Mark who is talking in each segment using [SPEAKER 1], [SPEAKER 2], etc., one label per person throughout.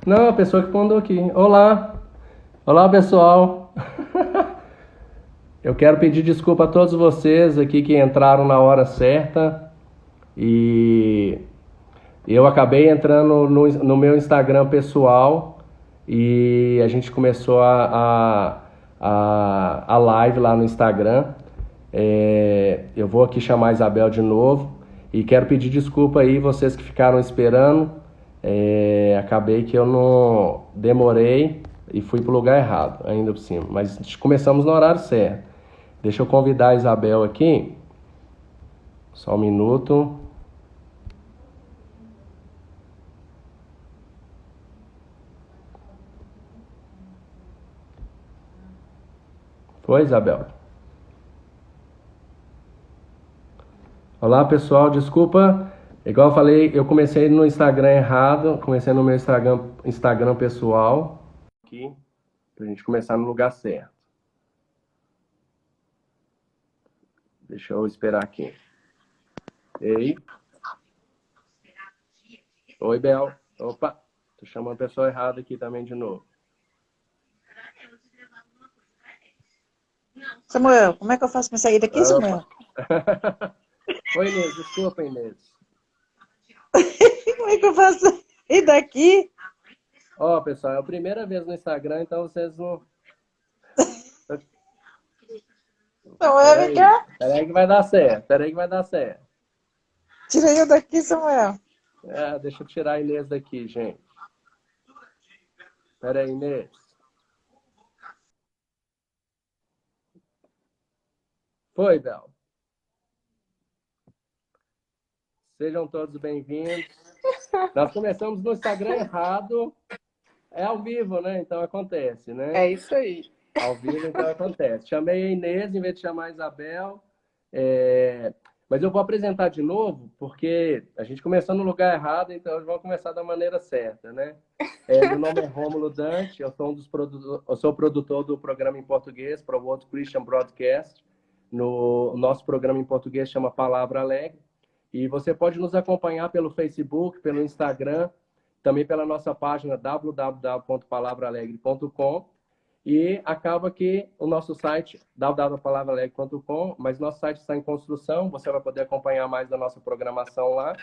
[SPEAKER 1] Não, a pessoa que mandou aqui. Olá. Olá, pessoal. Eu quero pedir desculpa a todos vocês aqui que entraram na hora certa e eu acabei entrando no meu Instagram pessoal e a gente começou a live lá no Instagram. Eu vou aqui chamar a Isabel de novo e quero pedir desculpa aí vocês que ficaram esperando. Acabei que eu não demorei e fui para o lugar errado, ainda por cima. Mas começamos no horário certo. Deixa eu convidar a Isabel aqui. Só um minuto. Foi, Isabel? Olá, pessoal. Desculpa. Igual eu falei, eu comecei no Instagram errado. Comecei no meu Instagram pessoal. Aqui, pra gente começar no lugar certo. Deixa eu esperar aqui. Ei. Oi, Bel. Opa, tô chamando a pessoa errada aqui também de novo.
[SPEAKER 2] Samuel, como é que eu faço para sair daqui,
[SPEAKER 1] Opa.
[SPEAKER 2] Samuel?
[SPEAKER 1] Oi, Inês. Desculpa, Inês.
[SPEAKER 2] Como é que eu faço para sair daqui?
[SPEAKER 1] Ó, pessoal, é a primeira vez no Instagram, então vocês não...
[SPEAKER 2] Samuel, vem cá.
[SPEAKER 1] Peraí que vai dar certo. Peraí que vai dar certo.
[SPEAKER 2] Tira eu daqui, Samuel.
[SPEAKER 1] Deixa eu tirar a Inês daqui, gente. Peraí, Inês. Foi, Bel. Sejam todos bem-vindos. Nós começamos no Instagram errado. É ao vivo, né? Então acontece, né?
[SPEAKER 3] É isso aí.
[SPEAKER 1] Ao vivo, então acontece. Chamei a Inês em vez de chamar a Isabel. Mas eu vou apresentar de novo, porque a gente começou no lugar errado, então vamos começar da maneira certa, né? Meu nome é Rômulo Dante, eu sou produtor do programa em português para o World Christian Broadcast. O nosso programa em português chama Palavra Alegre. E você pode nos acompanhar pelo Facebook, pelo Instagram, também pela nossa página www.palavraalegre.com. E acaba que o nosso site, www.palavraalegre.com, mas nosso site está em construção, você vai poder acompanhar mais da nossa programação lá.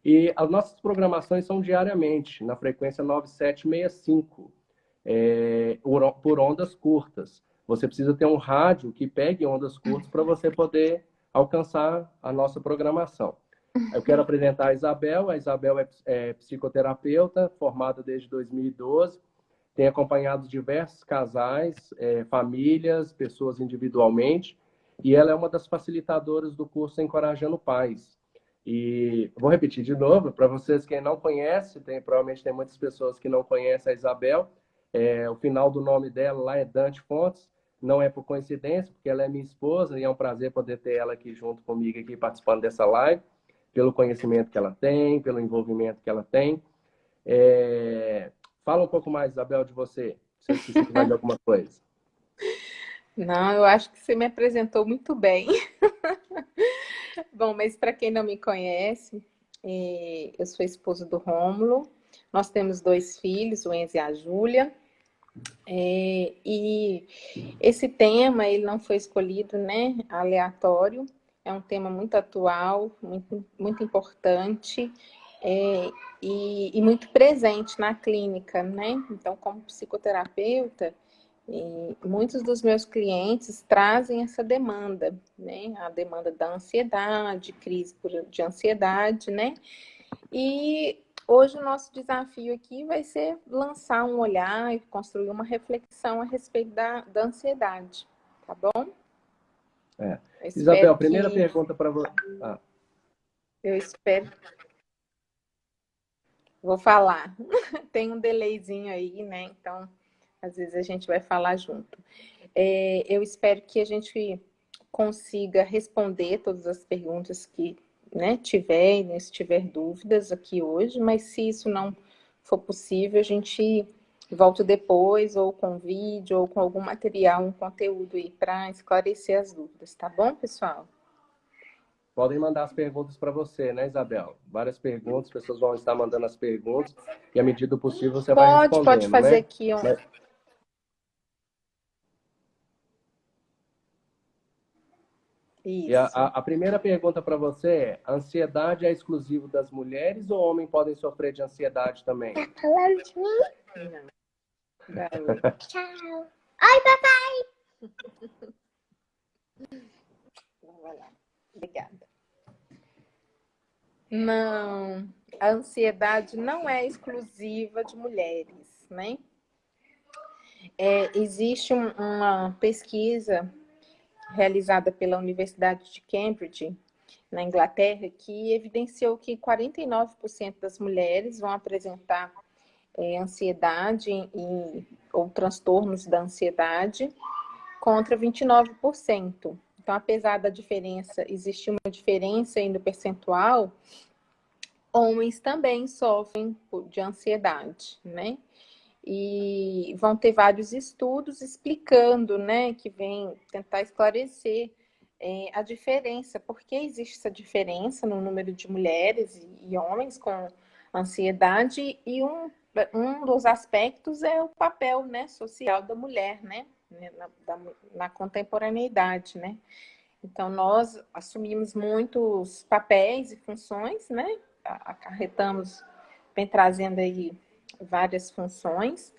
[SPEAKER 1] E as nossas programações são diariamente, na frequência 9765, por ondas curtas. Você precisa ter um rádio que pegue ondas curtas para você poder alcançar a nossa programação. Eu quero apresentar a Isabel. A Isabel é psicoterapeuta, formada desde 2012. Tem acompanhado diversos casais, famílias, pessoas individualmente. E ela é uma das facilitadoras do curso Encorajando Pais. E vou repetir de novo, para vocês que não conhecem, provavelmente tem muitas pessoas que não conhecem a Isabel. O final do nome dela lá é Dante Fontes. Não é por coincidência, porque ela é minha esposa e é um prazer poder ter ela aqui junto comigo, aqui participando dessa live, pelo conhecimento que ela tem, pelo envolvimento que ela tem. Fala um pouco mais, Isabel, de você. Se eu esqueci de mais alguma coisa.
[SPEAKER 3] Não, eu acho que você me apresentou muito bem. Bom, mas para quem não me conhece, eu sou esposa do Rômulo. Nós temos 2 filhos, o Enzo e a Júlia. E esse tema, ele não foi escolhido, né, aleatório. É um tema muito atual, muito, muito importante. E muito presente na clínica, né? Então, como psicoterapeuta, muitos dos meus clientes trazem essa demanda, né? A demanda da ansiedade, crise de ansiedade, né? E hoje o nosso desafio aqui vai ser lançar um olhar e construir uma reflexão a respeito da ansiedade, tá bom?
[SPEAKER 1] Isabel, primeira pergunta para você.
[SPEAKER 3] Eu espero. Vou falar. Tem um delayzinho aí, né? Então, às vezes a gente vai falar junto. Eu espero que a gente consiga responder todas as perguntas que, né, tiver, se tiver dúvidas aqui hoje, mas se isso não for possível, a gente volta depois, ou com vídeo, ou com algum material, um conteúdo aí para esclarecer as dúvidas, tá bom, pessoal?
[SPEAKER 1] podem mandar as perguntas para você, né, Isabel? Várias perguntas, as pessoas vão estar mandando as perguntas e, à medida do possível, você vai respondendo,
[SPEAKER 3] Pode fazer
[SPEAKER 1] né?
[SPEAKER 3] aqui, ó.
[SPEAKER 1] E a,
[SPEAKER 3] Isso.
[SPEAKER 1] a primeira pergunta para você é: ansiedade é exclusivo das mulheres ou homens podem sofrer de ansiedade também?
[SPEAKER 3] Tá falando de mim? Não. Garoto. Tchau. Ai, papai! Vai lá. Obrigada. Não, a ansiedade não é exclusiva de mulheres, né? Existe uma pesquisa realizada pela Universidade de Cambridge, na Inglaterra, que evidenciou que 49% das mulheres vão apresentar ansiedade ou transtornos da ansiedade, contra 29%. Então, apesar da diferença, existir uma diferença aí no percentual, homens também sofrem de ansiedade, né? E vão ter vários estudos explicando, né, que vem tentar esclarecer a diferença, por que existe essa diferença no número de mulheres e homens com ansiedade, e um dos aspectos é o papel, né, social da mulher, né, na contemporaneidade, né. Então, nós assumimos muitos papéis e funções, né, acarretamos, vem trazendo aí várias funções,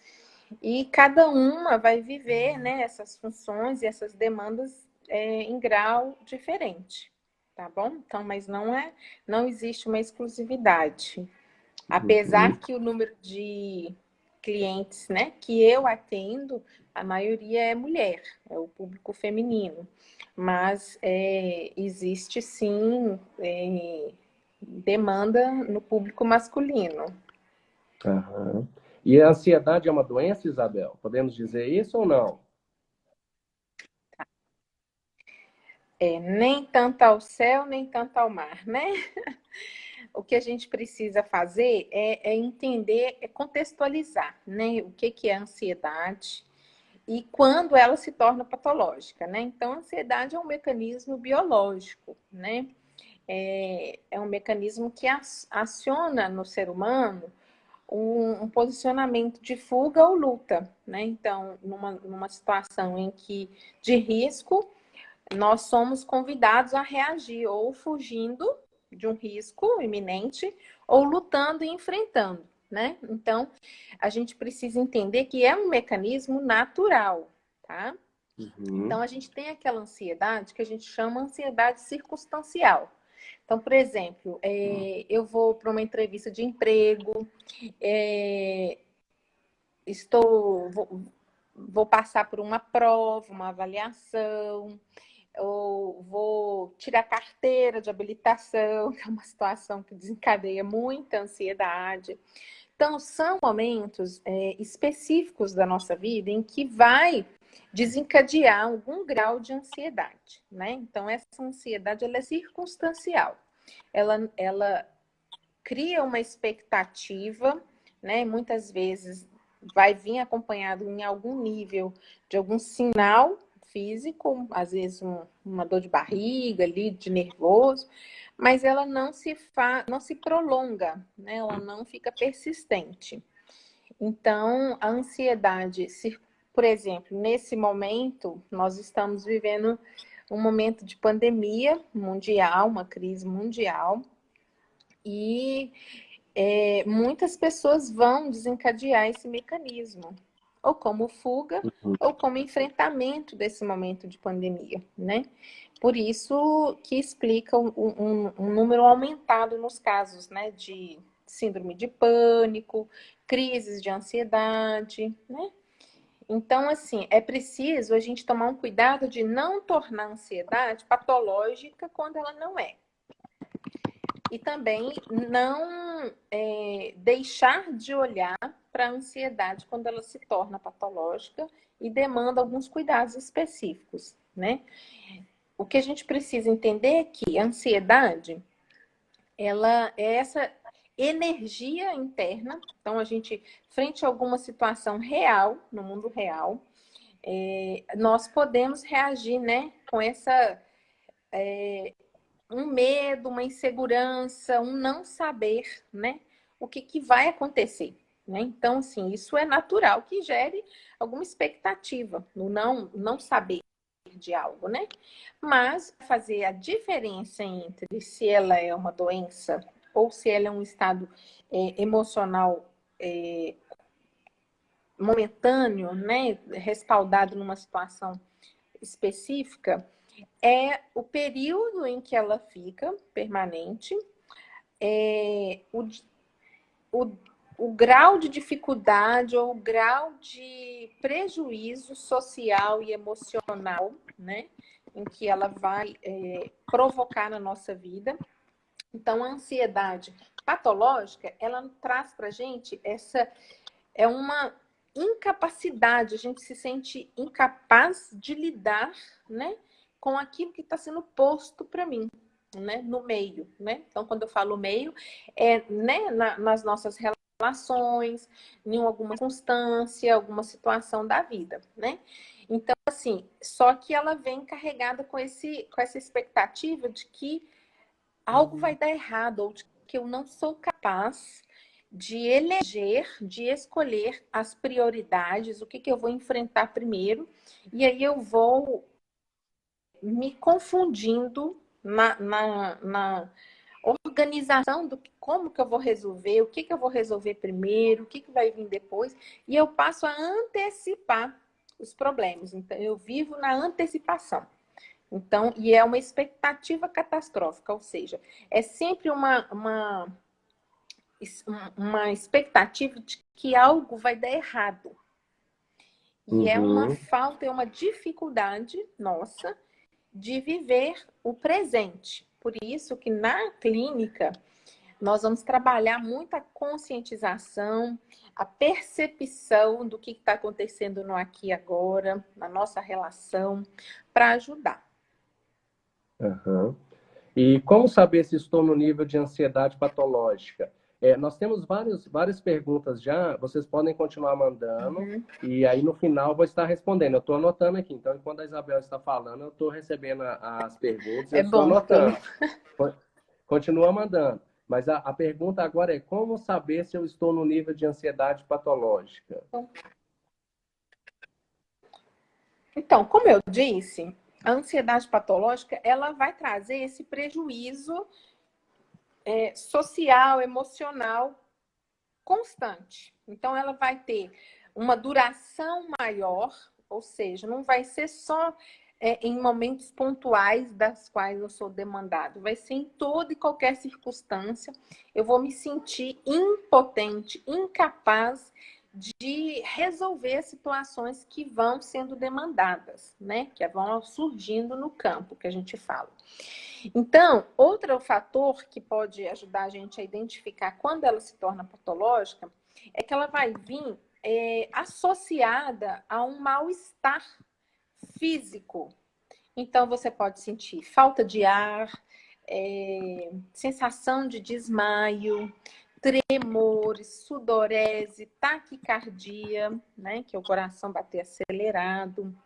[SPEAKER 3] e cada uma vai viver, né, essas funções e essas demandas em grau diferente, tá bom? Então, mas não existe uma exclusividade. Apesar que o número de clientes, né, que eu atendo, a maioria é mulher, é o público feminino, mas existe sim demanda no público masculino.
[SPEAKER 1] Uhum. E a ansiedade é uma doença, Isabel? Podemos dizer isso ou não?
[SPEAKER 3] Nem tanto ao céu, nem tanto ao mar, né? O que a gente precisa fazer é entender, é contextualizar, né? O que é ansiedade e quando ela se torna patológica, né? Então, a ansiedade é um mecanismo biológico, né? É um mecanismo que aciona no ser humano um posicionamento de fuga ou luta, né? Então, numa situação em que de risco, nós somos convidados a reagir ou fugindo de um risco iminente ou lutando e enfrentando, né? Então, a gente precisa entender que é um mecanismo natural, tá?
[SPEAKER 1] Uhum.
[SPEAKER 3] Então, a gente tem aquela ansiedade que a gente chama ansiedade circunstancial. Então, por exemplo, eu vou para uma entrevista de emprego, vou passar por uma prova, uma avaliação, ou vou tirar carteira de habilitação, que é uma situação que desencadeia muita ansiedade. Então, são momentos específicos da nossa vida em que vai desencadear algum grau de ansiedade, né? Então, essa ansiedade, ela é circunstancial. Ela cria uma expectativa, né? Muitas vezes vai vir acompanhado em algum nível de algum sinal físico, às vezes uma dor de barriga ali, de nervoso, mas ela não se prolonga, né? Ela não fica persistente. Então, a ansiedade, por exemplo, nesse momento, nós estamos vivendo um momento de pandemia mundial, uma crise mundial, e muitas pessoas vão desencadear esse mecanismo, ou como fuga, ou como enfrentamento desse momento de pandemia, né? Por isso que explica um número aumentado nos casos, né, de síndrome de pânico, crises de ansiedade, né? Então, assim, é preciso a gente tomar um cuidado de não tornar a ansiedade patológica quando ela não é. E também não deixar de olhar para a ansiedade quando ela se torna patológica e demanda alguns cuidados específicos, né? O que a gente precisa entender é que a ansiedade, ela é essa energia interna. Então, a gente, frente a alguma situação real, no mundo real, nós podemos reagir, né, com essa um medo, uma insegurança, um não saber, né? O que vai acontecer, né? Então, assim, isso é natural que gere alguma expectativa no não saber de algo, né? Mas fazer a diferença entre se ela é uma doença ou se ela é um estado emocional momentâneo, né? Respaldado numa situação específica, é o período em que ela fica permanente, o, o grau de dificuldade ou o grau de prejuízo social e emocional, né, em que ela vai provocar na nossa vida. Então, a ansiedade patológica, ela traz para a gente uma incapacidade, a gente se sente incapaz de lidar, né, com aquilo que está sendo posto para mim, né, no meio, né? Então, quando eu falo meio, né, nas nossas relações, em alguma circunstância, alguma situação da vida, né? Então, assim, só que ela vem carregada com essa expectativa de que algo vai dar errado, ou de que eu não sou capaz de eleger, de escolher as prioridades, o que eu vou enfrentar primeiro, e aí eu vou me confundindo na organização do como que eu vou resolver, o que eu vou resolver primeiro, o que vai vir depois, e eu passo a antecipar os problemas. Então, eu vivo na antecipação. Então, e é uma expectativa catastrófica, ou seja, é sempre uma expectativa de que algo vai dar errado. E é uma falta, é uma dificuldade nossa de viver o presente. Por isso que na clínica nós vamos trabalhar muito a conscientização, a percepção do que está acontecendo no aqui e agora, na nossa relação, para ajudar.
[SPEAKER 1] Uhum. E como saber se estou no nível de ansiedade patológica? Nós temos várias perguntas já, vocês podem continuar mandando, e aí no final eu vou estar respondendo. Eu estou anotando aqui, então enquanto a Isabel está falando, eu estou recebendo as perguntas, eu estou anotando. Continua mandando. Mas a pergunta agora é como saber se eu estou no nível de ansiedade patológica?
[SPEAKER 3] Então, como eu disse, a ansiedade patológica, ela vai trazer esse prejuízo social, emocional constante. Então, ela vai ter uma duração maior, ou seja, não vai ser só em momentos pontuais das quais eu sou demandado, vai ser em toda e qualquer circunstância. Eu vou me sentir impotente, incapaz de resolver situações que vão sendo demandadas, né? Que vão surgindo no campo, que a gente fala. Então, outro fator que pode ajudar a gente a identificar quando ela se torna patológica é que ela vai vir associada a um mal-estar físico. Então, você pode sentir falta de ar, sensação de desmaio, tremores, sudorese, taquicardia, né, que é o coração bater acelerado.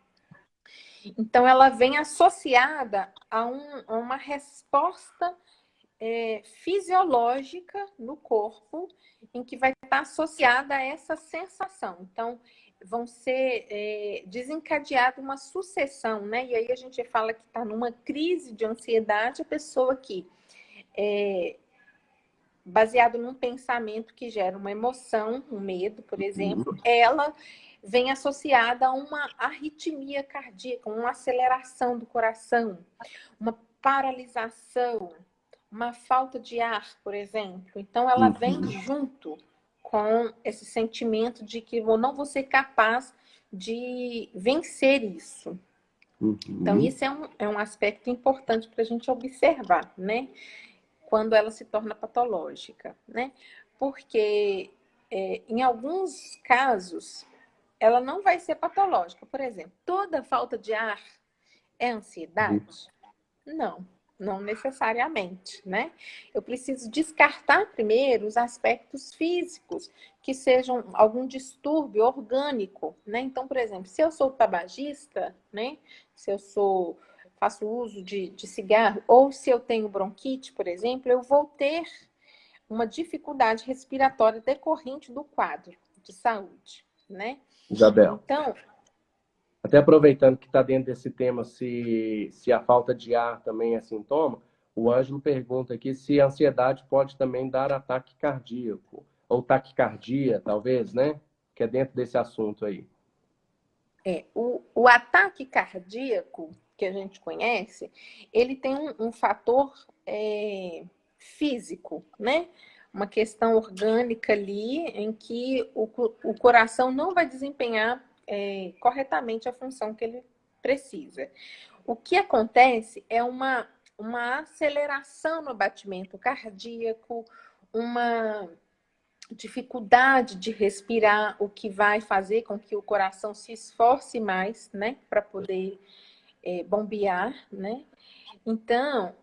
[SPEAKER 3] Então, ela vem associada a uma resposta fisiológica no corpo, em que vai estar associada a essa sensação. Então, vão ser desencadeada uma sucessão, né? E aí a gente fala que está numa crise de ansiedade, a pessoa que baseado num pensamento que gera uma emoção, um medo, por exemplo, ela vem associada a uma arritmia cardíaca, uma aceleração do coração, uma paralisação, uma falta de ar, por exemplo. Então, ela vem junto com esse sentimento de que eu não vou ser capaz de vencer isso. Então, isso é um aspecto importante para a gente observar, né? Quando ela se torna patológica, né? Porque em alguns casos ela não vai ser patológica. Por exemplo, toda falta de ar é ansiedade? Não necessariamente, né? Eu preciso descartar primeiro os aspectos físicos que sejam algum distúrbio orgânico, né? Então, por exemplo, se eu sou tabagista, né? Se eu sou faço uso de cigarro, ou se eu tenho bronquite, por exemplo, eu vou ter uma dificuldade respiratória decorrente do quadro de saúde, né?
[SPEAKER 1] Isabel,
[SPEAKER 3] Então,
[SPEAKER 1] até aproveitando que está dentro desse tema, se a falta de ar também é sintoma, o Ângelo pergunta aqui se a ansiedade pode também dar ataque cardíaco, ou taquicardia, talvez, né? Que é dentro desse assunto aí.
[SPEAKER 3] o ataque cardíaco que a gente conhece, ele tem um fator físico, né? Uma questão orgânica ali em que o coração não vai desempenhar corretamente a função que ele precisa. O que acontece é uma aceleração no batimento cardíaco, uma dificuldade de respirar, o que vai fazer com que o coração se esforce mais, né, para poder bombear, né? Então,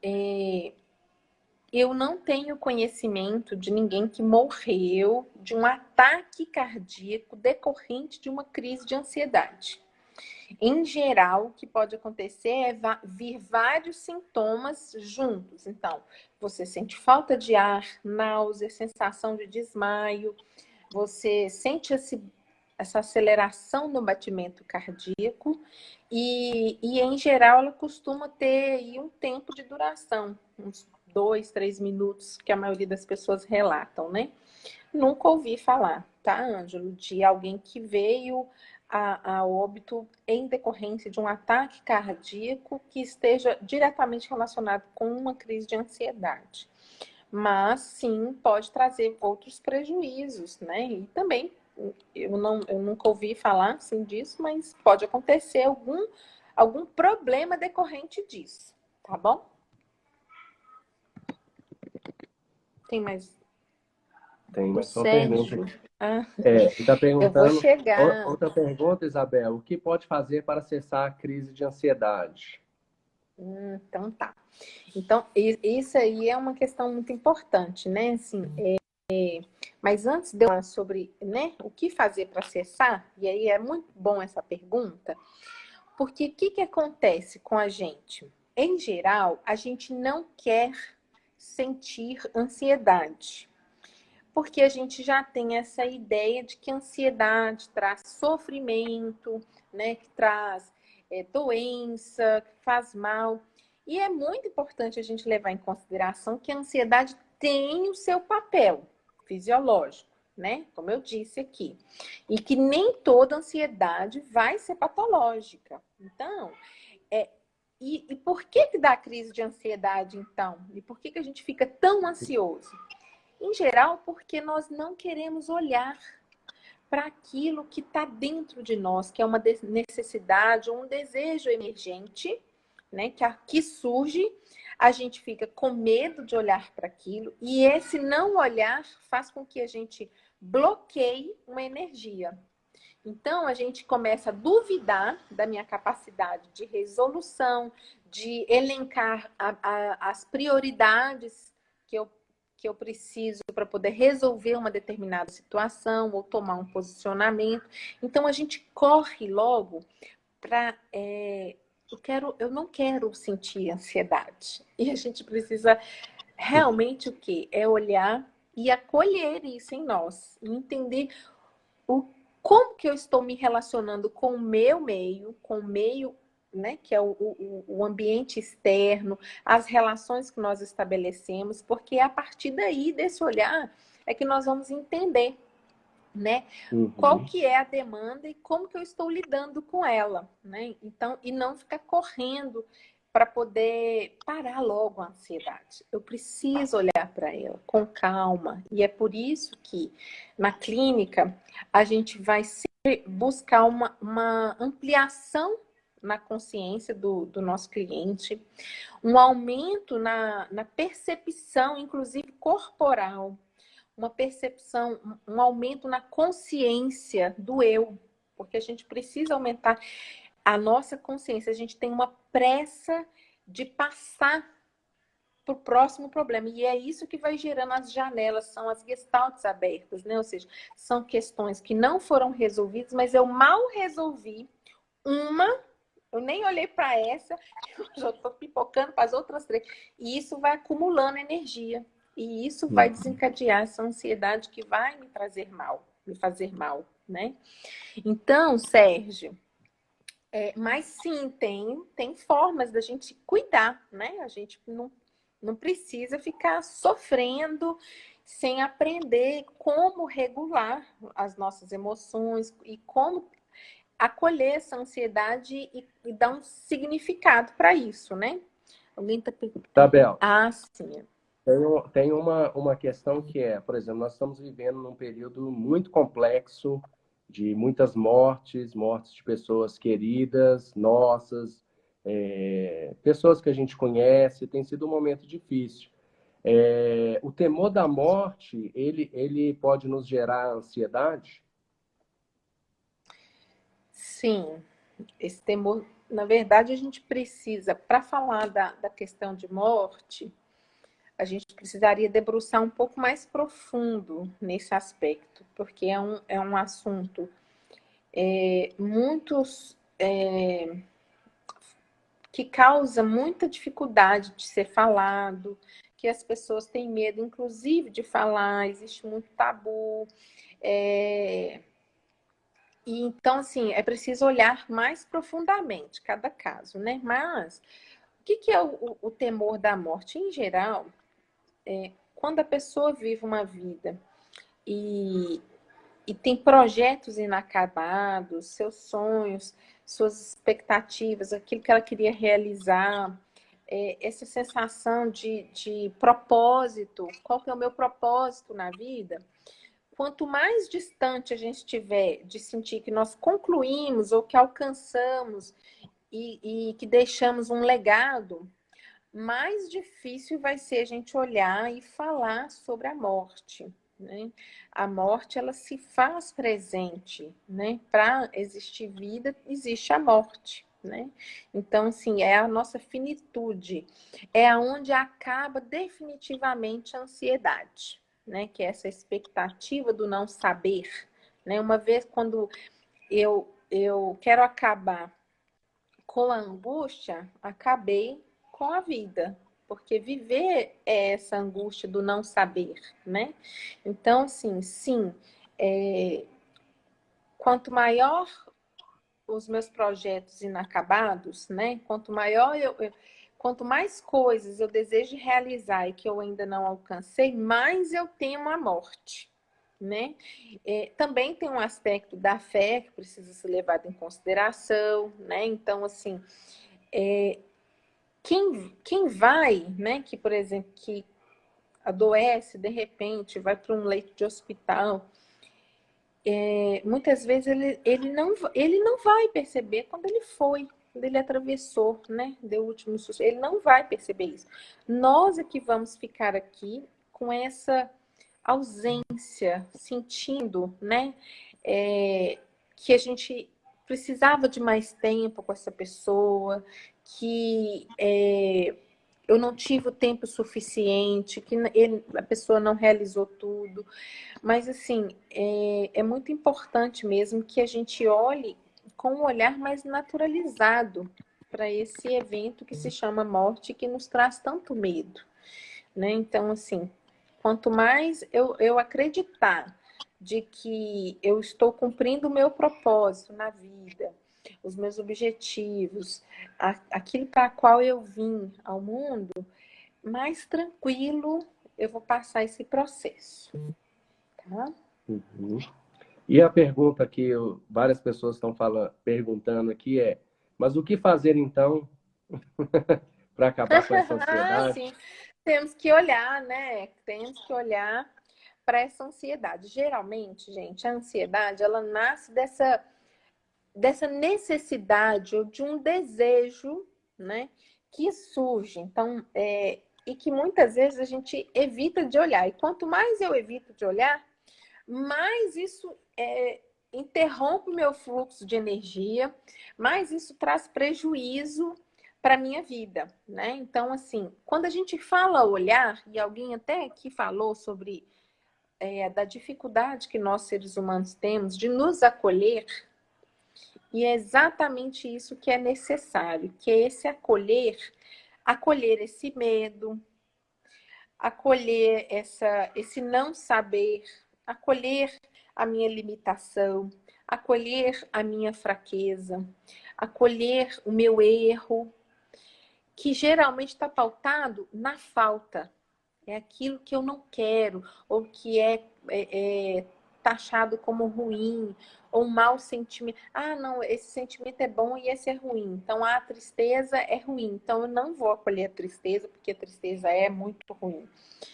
[SPEAKER 3] eu não tenho conhecimento de ninguém que morreu de um ataque cardíaco decorrente de uma crise de ansiedade. Em geral, o que pode acontecer é vir vários sintomas juntos. Então, você sente falta de ar, náusea, sensação de desmaio, você sente essa aceleração no batimento cardíaco e, em geral, ela costuma ter aí um tempo de duração, uns 2, 3 minutos, que a maioria das pessoas relatam, né? Nunca ouvi falar, tá, Ângelo, de alguém que veio a óbito em decorrência de um ataque cardíaco que esteja diretamente relacionado com uma crise de ansiedade. Mas, sim, pode trazer outros prejuízos, né? E também, eu nunca ouvi falar assim, disso, mas pode acontecer algum problema decorrente disso, tá bom? Tem mais?
[SPEAKER 1] Tem
[SPEAKER 3] O
[SPEAKER 1] mais uma
[SPEAKER 3] Sérgio.
[SPEAKER 1] pergunta. Ele está
[SPEAKER 3] Eu vou
[SPEAKER 1] perguntando.
[SPEAKER 3] chegar.
[SPEAKER 1] Outra pergunta, Isabel. O que pode fazer para cessar a crise de ansiedade?
[SPEAKER 3] Então tá. Então, isso aí é uma questão muito importante, né? Assim, mas antes de eu falar sobre, né, o que fazer para cessar, e aí é muito bom essa pergunta, porque o que acontece com a gente? Em geral, a gente não quer sentir ansiedade, porque a gente já tem essa ideia de que a ansiedade traz sofrimento, né, que traz doença, que faz mal. E é muito importante a gente levar em consideração que a ansiedade tem o seu papel fisiológico, né? Como eu disse aqui. E que nem toda ansiedade vai ser patológica. Então, e por que dá crise de ansiedade, então? E por que a gente fica tão ansioso? Em geral, porque nós não queremos olhar para aquilo que está dentro de nós, que é uma necessidade ou um desejo emergente, né, que surge, a gente fica com medo de olhar para aquilo, e esse não olhar faz com que a gente bloqueie uma energia. Então, a gente começa a duvidar da minha capacidade de resolução, de elencar as prioridades que eu preciso para poder resolver uma determinada situação ou tomar um posicionamento. Então, a gente corre logo para... eu não quero sentir ansiedade. E a gente precisa realmente o quê? É olhar e acolher isso em nós. E entender como que eu estou me relacionando com o meu meio, com o meio, né, que é o ambiente externo, as relações que nós estabelecemos, porque a partir daí, desse olhar, é que nós vamos entender, né, qual que é a demanda e como que eu estou lidando com ela, né? Então, e não ficar correndo para poder parar logo a ansiedade. Eu preciso olhar para ela com calma. E é por isso que na clínica a gente vai sempre buscar uma ampliação na consciência do nosso cliente, um aumento na percepção, inclusive corporal, uma percepção, um aumento na consciência do eu, porque a gente precisa aumentar a nossa consciência. A gente tem uma pressa de passar para o próximo problema, e é isso que vai gerando as janelas, são as gestaltes abertas, né? Ou seja, são questões que não foram resolvidas, mas eu mal resolvi uma, Eu nem olhei para essa, eu já estou pipocando para as outras 3. E isso vai acumulando energia. E isso vai desencadear essa ansiedade que vai me trazer mal, me fazer mal, né? Então, Sérgio, mas sim, tem formas da gente cuidar, né? A gente não precisa ficar sofrendo sem aprender como regular as nossas emoções e como acolher essa ansiedade e dar um significado para isso, né? Alguém está perguntando?
[SPEAKER 1] Tabel.
[SPEAKER 3] Ah, sim.
[SPEAKER 1] Tem uma questão que é, por exemplo, nós estamos vivendo num período muito complexo, de muitas mortes de pessoas queridas, nossas, pessoas que a gente conhece, tem sido um momento difícil. O temor da morte, ele pode nos gerar ansiedade?
[SPEAKER 3] Sim, esse temor, na verdade, a gente precisa, para falar da questão de morte, a gente precisaria debruçar um pouco mais profundo nesse aspecto, porque é um assunto que causa muita dificuldade de ser falado, que as pessoas têm medo, inclusive, de falar, existe muito tabu. E então, assim, é preciso olhar mais profundamente cada caso, né? Mas o que é o temor da morte? Em geral, quando a pessoa vive uma vida e tem projetos inacabados, seus sonhos, suas expectativas, aquilo que ela queria realizar, essa sensação de propósito, qual que é o meu propósito na vida? Quanto mais distante a gente estiver de sentir que nós concluímos ou que alcançamos e que deixamos um legado, mais difícil vai ser a gente olhar e falar sobre a morte, né? A morte, ela se faz presente, né? Para existir vida, existe a morte, né? Então, assim, é a nossa finitude, é aonde acaba definitivamente a ansiedade, né? Que é essa expectativa do não saber, né? Uma vez quando eu quero acabar com a angústia, acabei com a vida. Porque viver é essa angústia do não saber, né? Então, assim, sim, quanto maior os meus projetos inacabados, né? Quanto mais coisas eu desejo realizar e que eu ainda não alcancei, mais eu temo a morte, né? Também tem um aspecto da fé que precisa ser levado em consideração, né? Então, assim, quem vai, né, que, por exemplo, que adoece, de repente, vai para um leito de hospital, muitas vezes ele não vai perceber quando ele atravessou, né, deu o último susto, ele não vai perceber isso. Nós é que vamos ficar aqui com essa ausência, sentindo, né, que a gente precisava de mais tempo com essa pessoa, que eu não tive o tempo suficiente, que a pessoa não realizou tudo. Mas, assim, é muito importante mesmo que a gente olhe com um olhar mais naturalizado para esse evento que se chama morte, que nos traz tanto medo, né? Então, assim, quanto mais eu acreditar de que eu estou cumprindo o meu propósito na vida, os meus objetivos, aquilo para qual eu vim ao mundo, mais tranquilo eu vou passar esse processo, tá?
[SPEAKER 1] Uhum. E a pergunta que várias pessoas estão perguntando aqui é: mas o que fazer então para acabar com essa
[SPEAKER 3] Ah,
[SPEAKER 1] ansiedade?
[SPEAKER 3] sim. Temos que olhar, né? Temos que olhar para essa ansiedade. Geralmente, gente, a ansiedade, ela nasce dessa necessidade ou de um desejo, né? Que surge. Então, e que muitas vezes a gente evita de olhar. E quanto mais eu evito de olhar, mais isso interrompe o meu fluxo de energia, mais isso traz prejuízo para a minha vida, né? Então, assim, quando a gente fala olhar, e alguém até aqui falou sobre da dificuldade que nós seres humanos temos de nos acolher, E é exatamente isso que é necessário, que é esse acolher esse medo, acolher esse não saber, acolher a minha limitação, acolher a minha fraqueza, acolher o meu erro, que geralmente está pautado na falta. É aquilo que eu não quero, ou que é taxado como ruim, ou um mau sentimento. Ah, não, esse sentimento é bom e esse é ruim. Então, a tristeza é ruim. Então, eu não vou acolher a tristeza, porque a tristeza é muito ruim.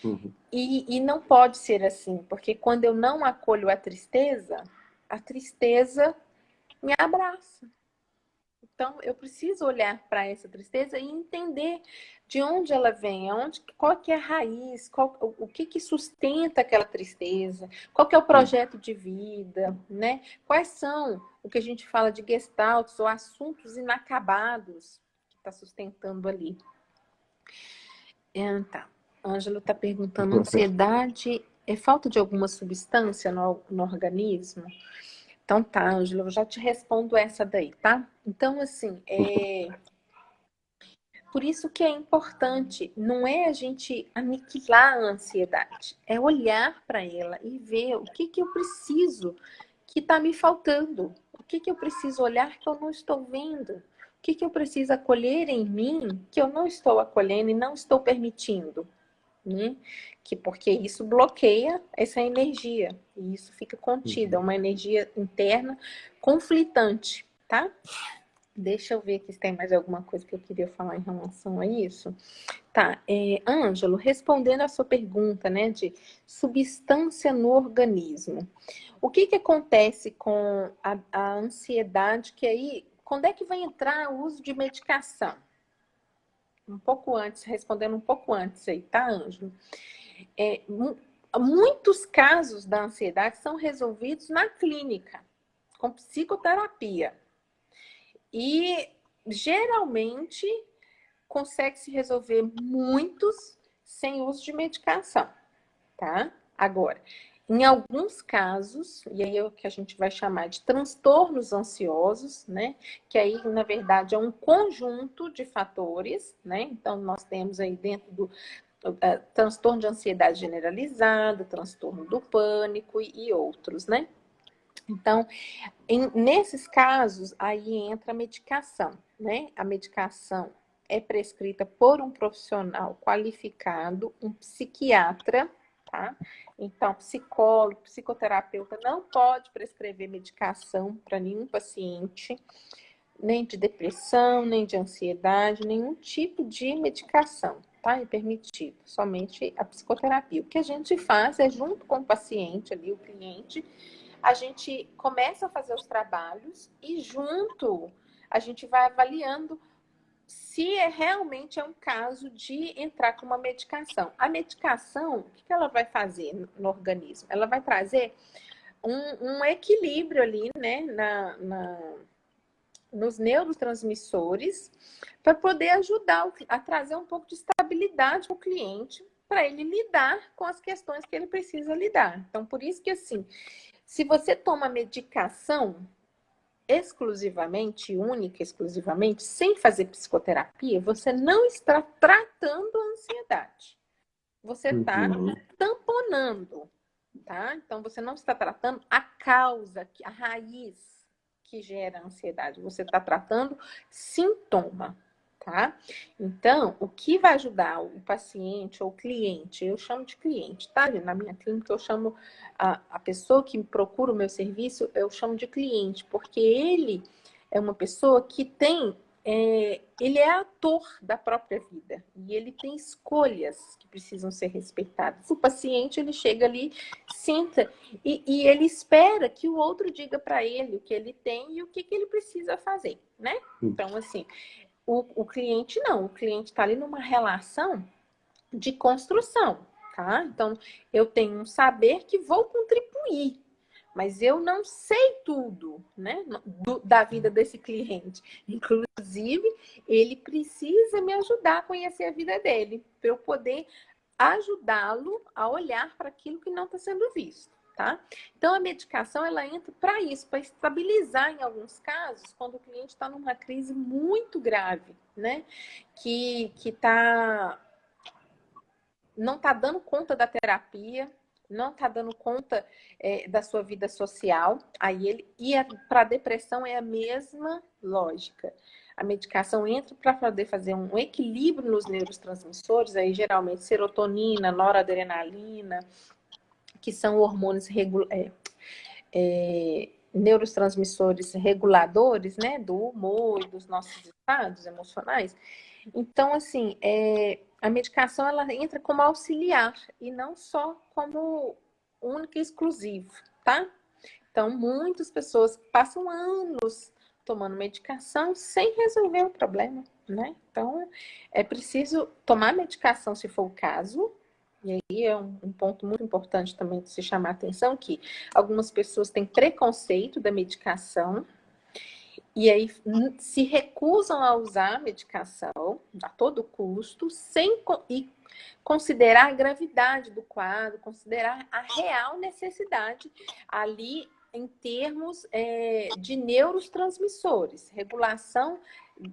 [SPEAKER 1] Uhum.
[SPEAKER 3] E não pode ser assim, porque quando eu não acolho a tristeza me abraça. Então, eu preciso olhar para essa tristeza e entender de onde ela vem, qual que é a raiz, o que sustenta aquela tristeza, qual que é o projeto de vida, né? Quais são o que a gente fala de gestalts ou assuntos inacabados que está sustentando ali. Então, Ângelo está perguntando, ansiedade é falta de alguma substância no organismo? Então tá, Ângela, eu já te respondo essa daí, tá? Então, assim, por isso que é importante, não é a gente aniquilar a ansiedade, é olhar para ela e ver o que eu preciso que está me faltando, o que eu preciso olhar que eu não estou vendo, o que eu preciso acolher em mim que eu não estou acolhendo e não estou permitindo. Né? Porque isso bloqueia essa energia e isso fica contida, uma energia interna conflitante, tá? Deixa eu ver aqui se tem mais alguma coisa que eu queria falar em relação a isso. Tá, Ângelo, respondendo a sua pergunta, né, de substância no organismo. O que acontece com a ansiedade, que aí, quando é que vai entrar o uso de medicação? Um pouco antes, respondendo um pouco antes aí, tá, Ângelo? Muitos casos da ansiedade são resolvidos na clínica, com psicoterapia. E, geralmente, consegue se resolver muitos sem uso de medicação, tá? Agora, em alguns casos, e aí é o que a gente vai chamar de transtornos ansiosos, né? Que aí, na verdade, é um conjunto de fatores, né? Então, nós temos aí dentro do transtorno de ansiedade generalizada, transtorno do pânico e outros, né? Então, nesses casos, aí entra a medicação, né? A medicação é prescrita por um profissional qualificado, um psiquiatra, tá? Então, psicólogo, psicoterapeuta não pode prescrever medicação para nenhum paciente, nem de depressão, nem de ansiedade, nenhum tipo de medicação, tá? É permitido, somente a psicoterapia. O que a gente faz é, junto com o paciente ali, o cliente, a gente começa a fazer os trabalhos e junto a gente vai avaliando se realmente é um caso de entrar com uma medicação. A medicação, o que ela vai fazer no organismo? Ela vai trazer um equilíbrio ali, né, nos neurotransmissores, para poder ajudar a trazer um pouco de estabilidade para o cliente, para ele lidar com as questões que ele precisa lidar. Então, por isso que, assim, se você toma medicação exclusivamente, sem fazer psicoterapia, você não está tratando a ansiedade. Você está tamponando, tá? Então, você não está tratando a causa, a raiz que gera a ansiedade. Você está tratando sintoma, tá? Então, o que vai ajudar o paciente ou o cliente, eu chamo de cliente, tá? Na minha clínica, eu chamo a pessoa que procura o meu serviço, eu chamo de cliente, porque ele é uma pessoa que tem... ele é ator da própria vida e ele tem escolhas que precisam ser respeitadas. O paciente, ele chega ali, senta e ele espera que o outro diga para ele o que ele tem e o que ele precisa fazer, né? Então, assim, o cliente não. O cliente está ali numa relação de construção, tá? Então, eu tenho um saber que vou contribuir, mas eu não sei tudo, né, da vida desse cliente. Inclusive, ele precisa me ajudar a conhecer a vida dele, para eu poder ajudá-lo a olhar para aquilo que não está sendo visto, tá? Então, a medicação, ela entra para isso, para estabilizar em alguns casos, quando o cliente está numa crise muito grave, né? Não está dando conta da terapia, não está dando conta da sua vida social. Para a depressão é a mesma lógica. A medicação entra para poder fazer um equilíbrio nos neurotransmissores, aí geralmente serotonina, noradrenalina, que são hormônios neurotransmissores reguladores, né, do humor e dos nossos estados emocionais. Então, assim, a medicação ela entra como auxiliar e não só como única e exclusivo, tá? Então, muitas pessoas passam anos tomando medicação sem resolver o problema, né? Então, é preciso tomar medicação se for o caso. E aí é um ponto muito importante também de se chamar a atenção, que algumas pessoas têm preconceito da medicação e aí se recusam a usar a medicação a todo custo, sem considerar a gravidade do quadro, considerar a real necessidade ali em termos de neurotransmissores, regulação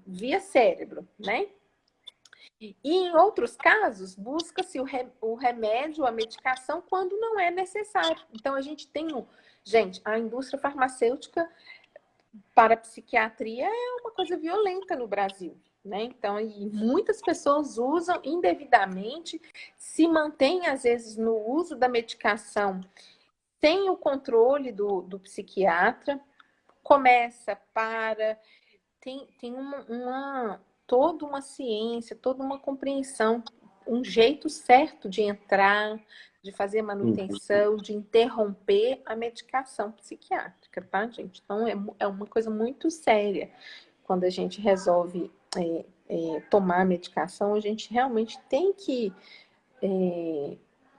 [SPEAKER 3] via cérebro, né? E em outros casos, busca-se o remédio, a medicação, quando não é necessário. Então, a gente tem Gente, a indústria farmacêutica para a psiquiatria é uma coisa violenta no Brasil, né? Então, e muitas pessoas usam indevidamente, se mantêm, às vezes, no uso da medicação sem o controle do psiquiatra, começa, para... Tem toda uma ciência, toda uma compreensão, um jeito certo de entrar, de fazer manutenção, de interromper a medicação psiquiátrica, tá, gente? Então, é uma coisa muito séria. Quando a gente resolve tomar a medicação, a gente realmente tem que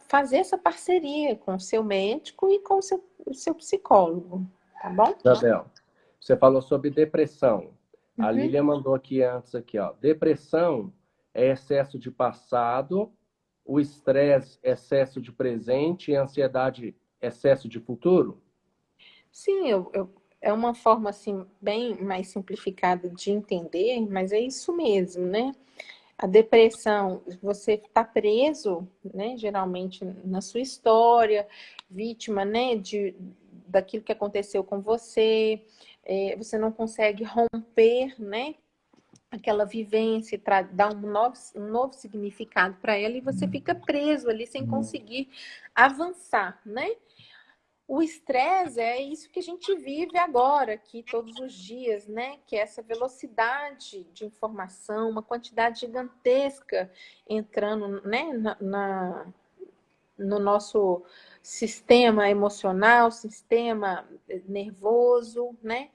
[SPEAKER 3] fazer essa parceria com o seu médico e com o seu psicólogo, tá bom?
[SPEAKER 1] Isabel, você falou sobre depressão. A
[SPEAKER 3] Uhum.
[SPEAKER 1] Lilian mandou aqui antes, aqui, ó. Depressão é excesso de passado, o estresse, excesso de presente, e a ansiedade, excesso de futuro?
[SPEAKER 3] Sim, é uma forma assim bem mais simplificada de entender, mas é isso mesmo, né? A depressão, você está preso, né, geralmente na sua história, vítima, né, daquilo que aconteceu com você, você não consegue romper, né, aquela vivência, dar um novo significado para ela e você fica preso ali sem conseguir avançar, né? O estresse é isso que a gente vive agora, aqui todos os dias, né? Que é essa velocidade de informação, uma quantidade gigantesca entrando, né, no nosso sistema emocional, sistema nervoso, né?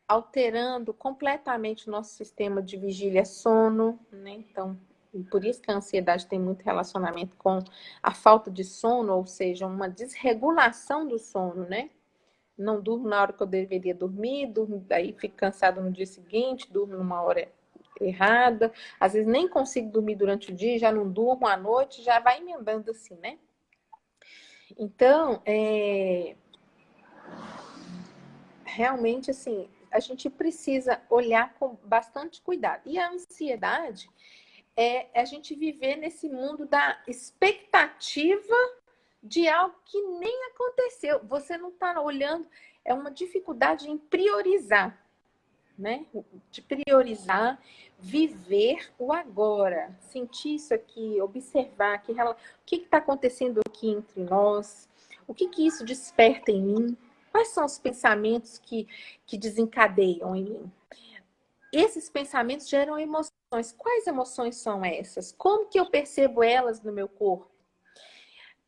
[SPEAKER 3] Alterando completamente o nosso sistema de vigília-sono, né? Então, por isso que a ansiedade tem muito relacionamento com a falta de sono, ou seja, uma desregulação do sono, né? Não durmo na hora que eu deveria dormir, aí fico cansado no dia seguinte, durmo numa hora errada, às vezes nem consigo dormir durante o dia, já não durmo à noite, já vai emendando assim, né? Então, realmente, assim, a gente precisa olhar com bastante cuidado. E a ansiedade é a gente viver nesse mundo da expectativa de algo que nem aconteceu. Você não está olhando, é uma dificuldade em priorizar, né? De priorizar, viver o agora, sentir isso aqui, observar o que está acontecendo aqui entre nós, o que isso desperta em mim, quais são os pensamentos que desencadeiam em mim. Esses pensamentos geram emoções. Quais emoções são essas? Como que eu percebo elas no meu corpo?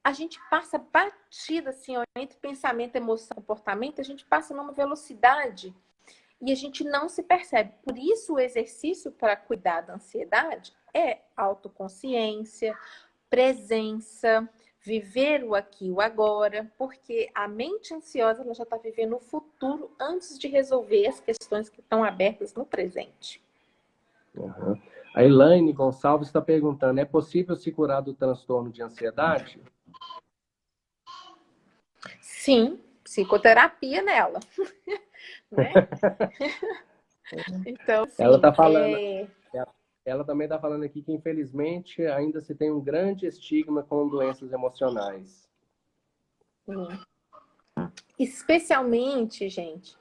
[SPEAKER 3] A gente passa batida assim, ó, entre pensamento, emoção e comportamento, a gente passa numa velocidade e a gente não se percebe. Por isso, o exercício para cuidar da ansiedade é autoconsciência, presença, viver o aqui e o agora, porque a mente ansiosa ela já está vivendo o futuro antes de resolver as questões que estão abertas no presente.
[SPEAKER 1] Uhum. A Elaine Gonçalves está perguntando, é possível se curar do transtorno de ansiedade?
[SPEAKER 3] Sim, psicoterapia nela, né? Então,
[SPEAKER 1] Ela
[SPEAKER 3] sim,
[SPEAKER 1] está falando, ela também está falando aqui que, infelizmente, ainda se tem um grande estigma com doenças emocionais.
[SPEAKER 3] especialmente, gente,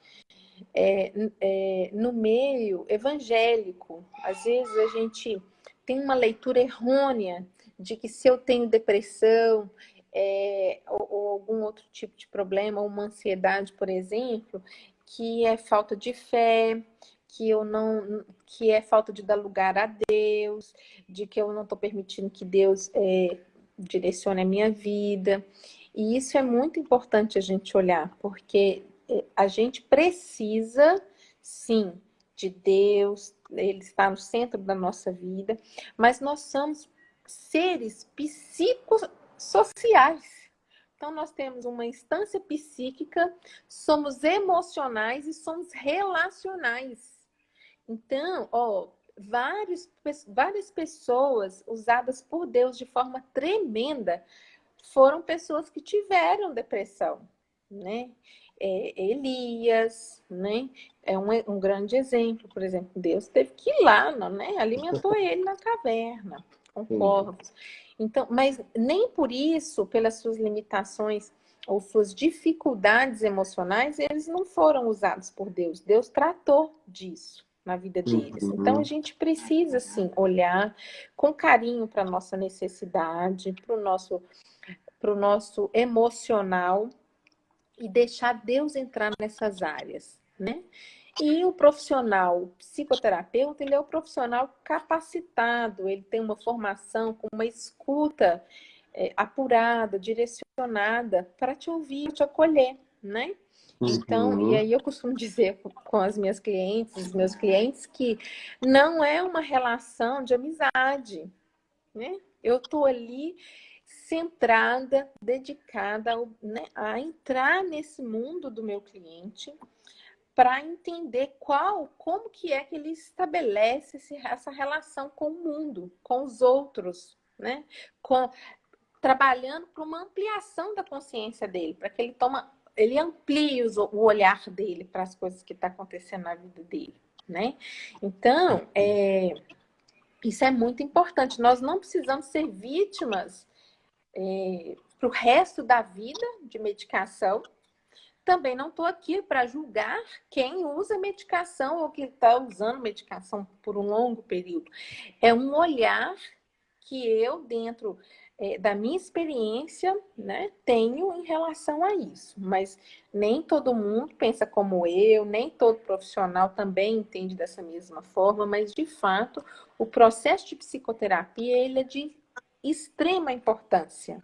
[SPEAKER 3] no meio evangélico, às vezes a gente tem uma leitura errônea de que se eu tenho depressão ou algum outro tipo de problema, uma ansiedade, por exemplo, que é falta de fé, que é falta de dar lugar a Deus, de que eu não estou permitindo que Deus direcione a minha vida. E isso é muito importante a gente olhar, porque a gente precisa, sim, de Deus, Ele está no centro da nossa vida, mas nós somos seres psicossociais. Então, nós temos uma instância psíquica, somos emocionais e somos relacionais. Então, várias pessoas usadas por Deus de forma tremenda foram pessoas que tiveram depressão, né? Elias, né? É um grande exemplo, por exemplo, Deus teve que ir lá, né? Alimentou ele na caverna, com corvos. Então, mas nem por isso, pelas suas limitações ou suas dificuldades emocionais, eles não foram usados por Deus. Deus tratou disso na vida deles. Então, a gente precisa, sim, olhar com carinho para a nossa necessidade, para o nosso emocional e deixar Deus entrar nessas áreas, né? E o profissional psicoterapeuta, ele é o profissional capacitado, ele tem uma formação com uma escuta apurada, direcionada para te ouvir, te acolher, né? Então, e aí eu costumo dizer com as minhas clientes, os meus clientes, que não é uma relação de amizade, né? Eu estou ali centrada, dedicada a entrar nesse mundo do meu cliente para entender como que é que ele estabelece essa relação com o mundo, com os outros, né? Trabalhando para uma ampliação da consciência dele, para que ele amplie o olhar dele para as coisas que estão acontecendo na vida dele, né? Então, isso é muito importante. Nós não precisamos ser vítimas para o resto da vida de medicação. Também não estou aqui para julgar quem usa medicação ou que está usando medicação por um longo período. É um olhar que eu, dentro da minha experiência, né, tenho em relação a isso. Mas nem todo mundo pensa como eu, nem todo profissional também entende dessa mesma forma, mas, de fato, o processo de psicoterapia ele é de extrema importância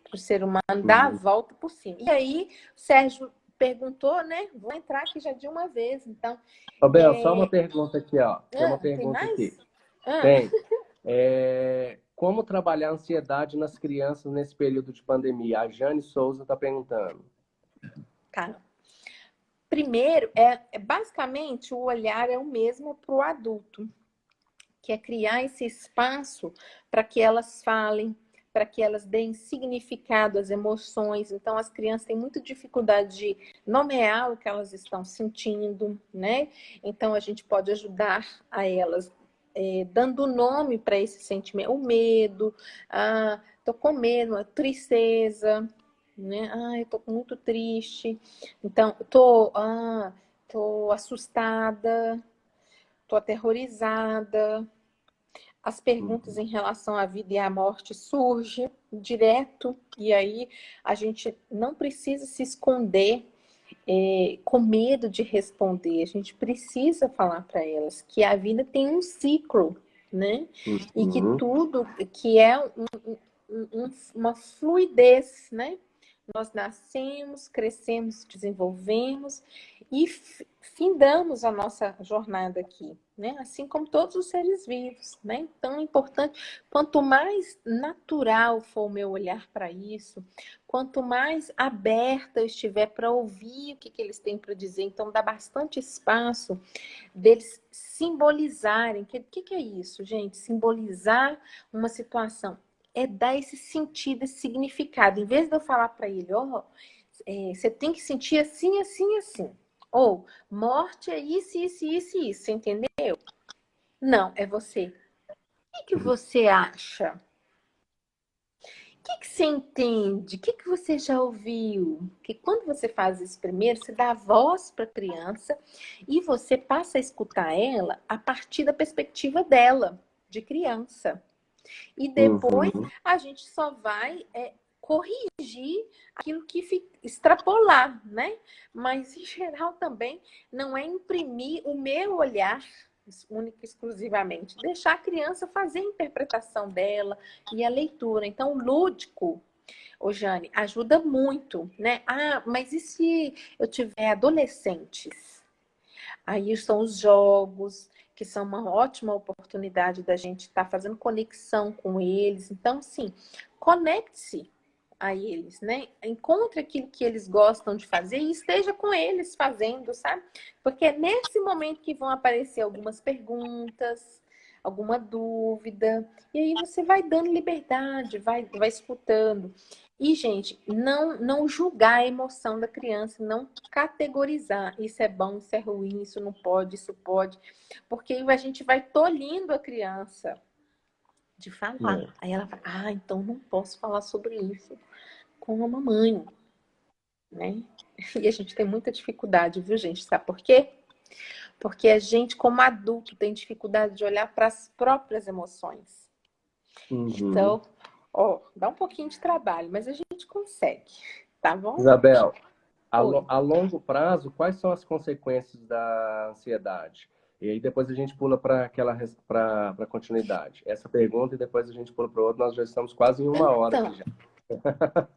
[SPEAKER 3] para o ser humano dar a volta por cima. E aí, o Sérgio perguntou, né? Vou entrar aqui já de uma vez, então.
[SPEAKER 1] Bel, só uma pergunta aqui, ó. Tem uma
[SPEAKER 3] tem
[SPEAKER 1] pergunta
[SPEAKER 3] mais?
[SPEAKER 1] aqui. Tem. Como trabalhar a ansiedade nas crianças nesse período de pandemia? A Jane Souza está perguntando.
[SPEAKER 3] Tá. Primeiro, basicamente, o olhar é o mesmo para o adulto, que é criar esse espaço para que elas falem, para que elas deem significado às emoções. Então, as crianças têm muita dificuldade de nomear o que elas estão sentindo, né? Então, a gente pode ajudar a elas dando nome para esse sentimento. O medo, tô com medo, a tristeza, né? Eu tô muito triste. Então, tô assustada, tô aterrorizada. As perguntas em relação à vida e à morte surgem direto, e aí a gente não precisa se esconder com medo de responder. A gente precisa falar para elas que a vida tem um ciclo, né? E que tudo que é uma fluidez, né? Nós nascemos, crescemos, desenvolvemos e findamos a nossa jornada aqui, né? Assim como todos os seres vivos, né? Então é importante, quanto mais natural for o meu olhar para isso, quanto mais aberta eu estiver para ouvir o que eles têm para dizer, então dá bastante espaço deles simbolizarem. O que é isso, gente? Simbolizar uma situação. É dar esse sentido, esse significado. Em vez de eu falar para ele, você tem que sentir assim, assim, assim. Ou, morte é isso, isso, isso, isso. Você entendeu? Não, é você. O que você acha? O que você entende? O que você já ouviu? Que quando você faz isso primeiro, você dá voz para a criança e você passa a escutar ela a partir da perspectiva dela, de criança. E depois
[SPEAKER 1] Uhum.
[SPEAKER 3] a gente só vai corrigir aquilo que extrapolar, né? Mas, em geral, também não é imprimir o meu olhar única e exclusivamente. Deixar a criança fazer a interpretação dela e a leitura. Então, o lúdico, ô Jane, ajuda muito, né? Ah, mas e se eu tiver adolescentes? Aí são os jogos, que são uma ótima oportunidade da gente estar fazendo conexão com eles. Então, sim, conecte-se a eles, né? Encontre aquilo que eles gostam de fazer e esteja com eles fazendo, sabe? Porque é nesse momento que vão aparecer algumas perguntas, alguma dúvida, e aí você vai dando liberdade, vai escutando. E, gente, não julgar a emoção da criança, não categorizar. Isso é bom, isso é ruim, isso não pode, isso pode. Porque a gente vai tolhindo a criança de falar.
[SPEAKER 1] É.
[SPEAKER 3] Aí ela fala, então não posso falar sobre isso com a mamãe, né? E a gente tem muita dificuldade, viu, gente? Sabe por quê? Porque a gente, como adulto, tem dificuldade de olhar para as próprias emoções.
[SPEAKER 1] Uhum.
[SPEAKER 3] Então, dá um pouquinho de trabalho, mas a gente consegue, tá bom?
[SPEAKER 1] Isabel,
[SPEAKER 3] Oi.
[SPEAKER 1] a longo prazo, quais são as consequências da ansiedade? E aí depois a gente pula para continuidade. Essa pergunta e depois a gente pula para outra. Nós já estamos quase em uma hora aqui
[SPEAKER 3] Então,
[SPEAKER 1] já.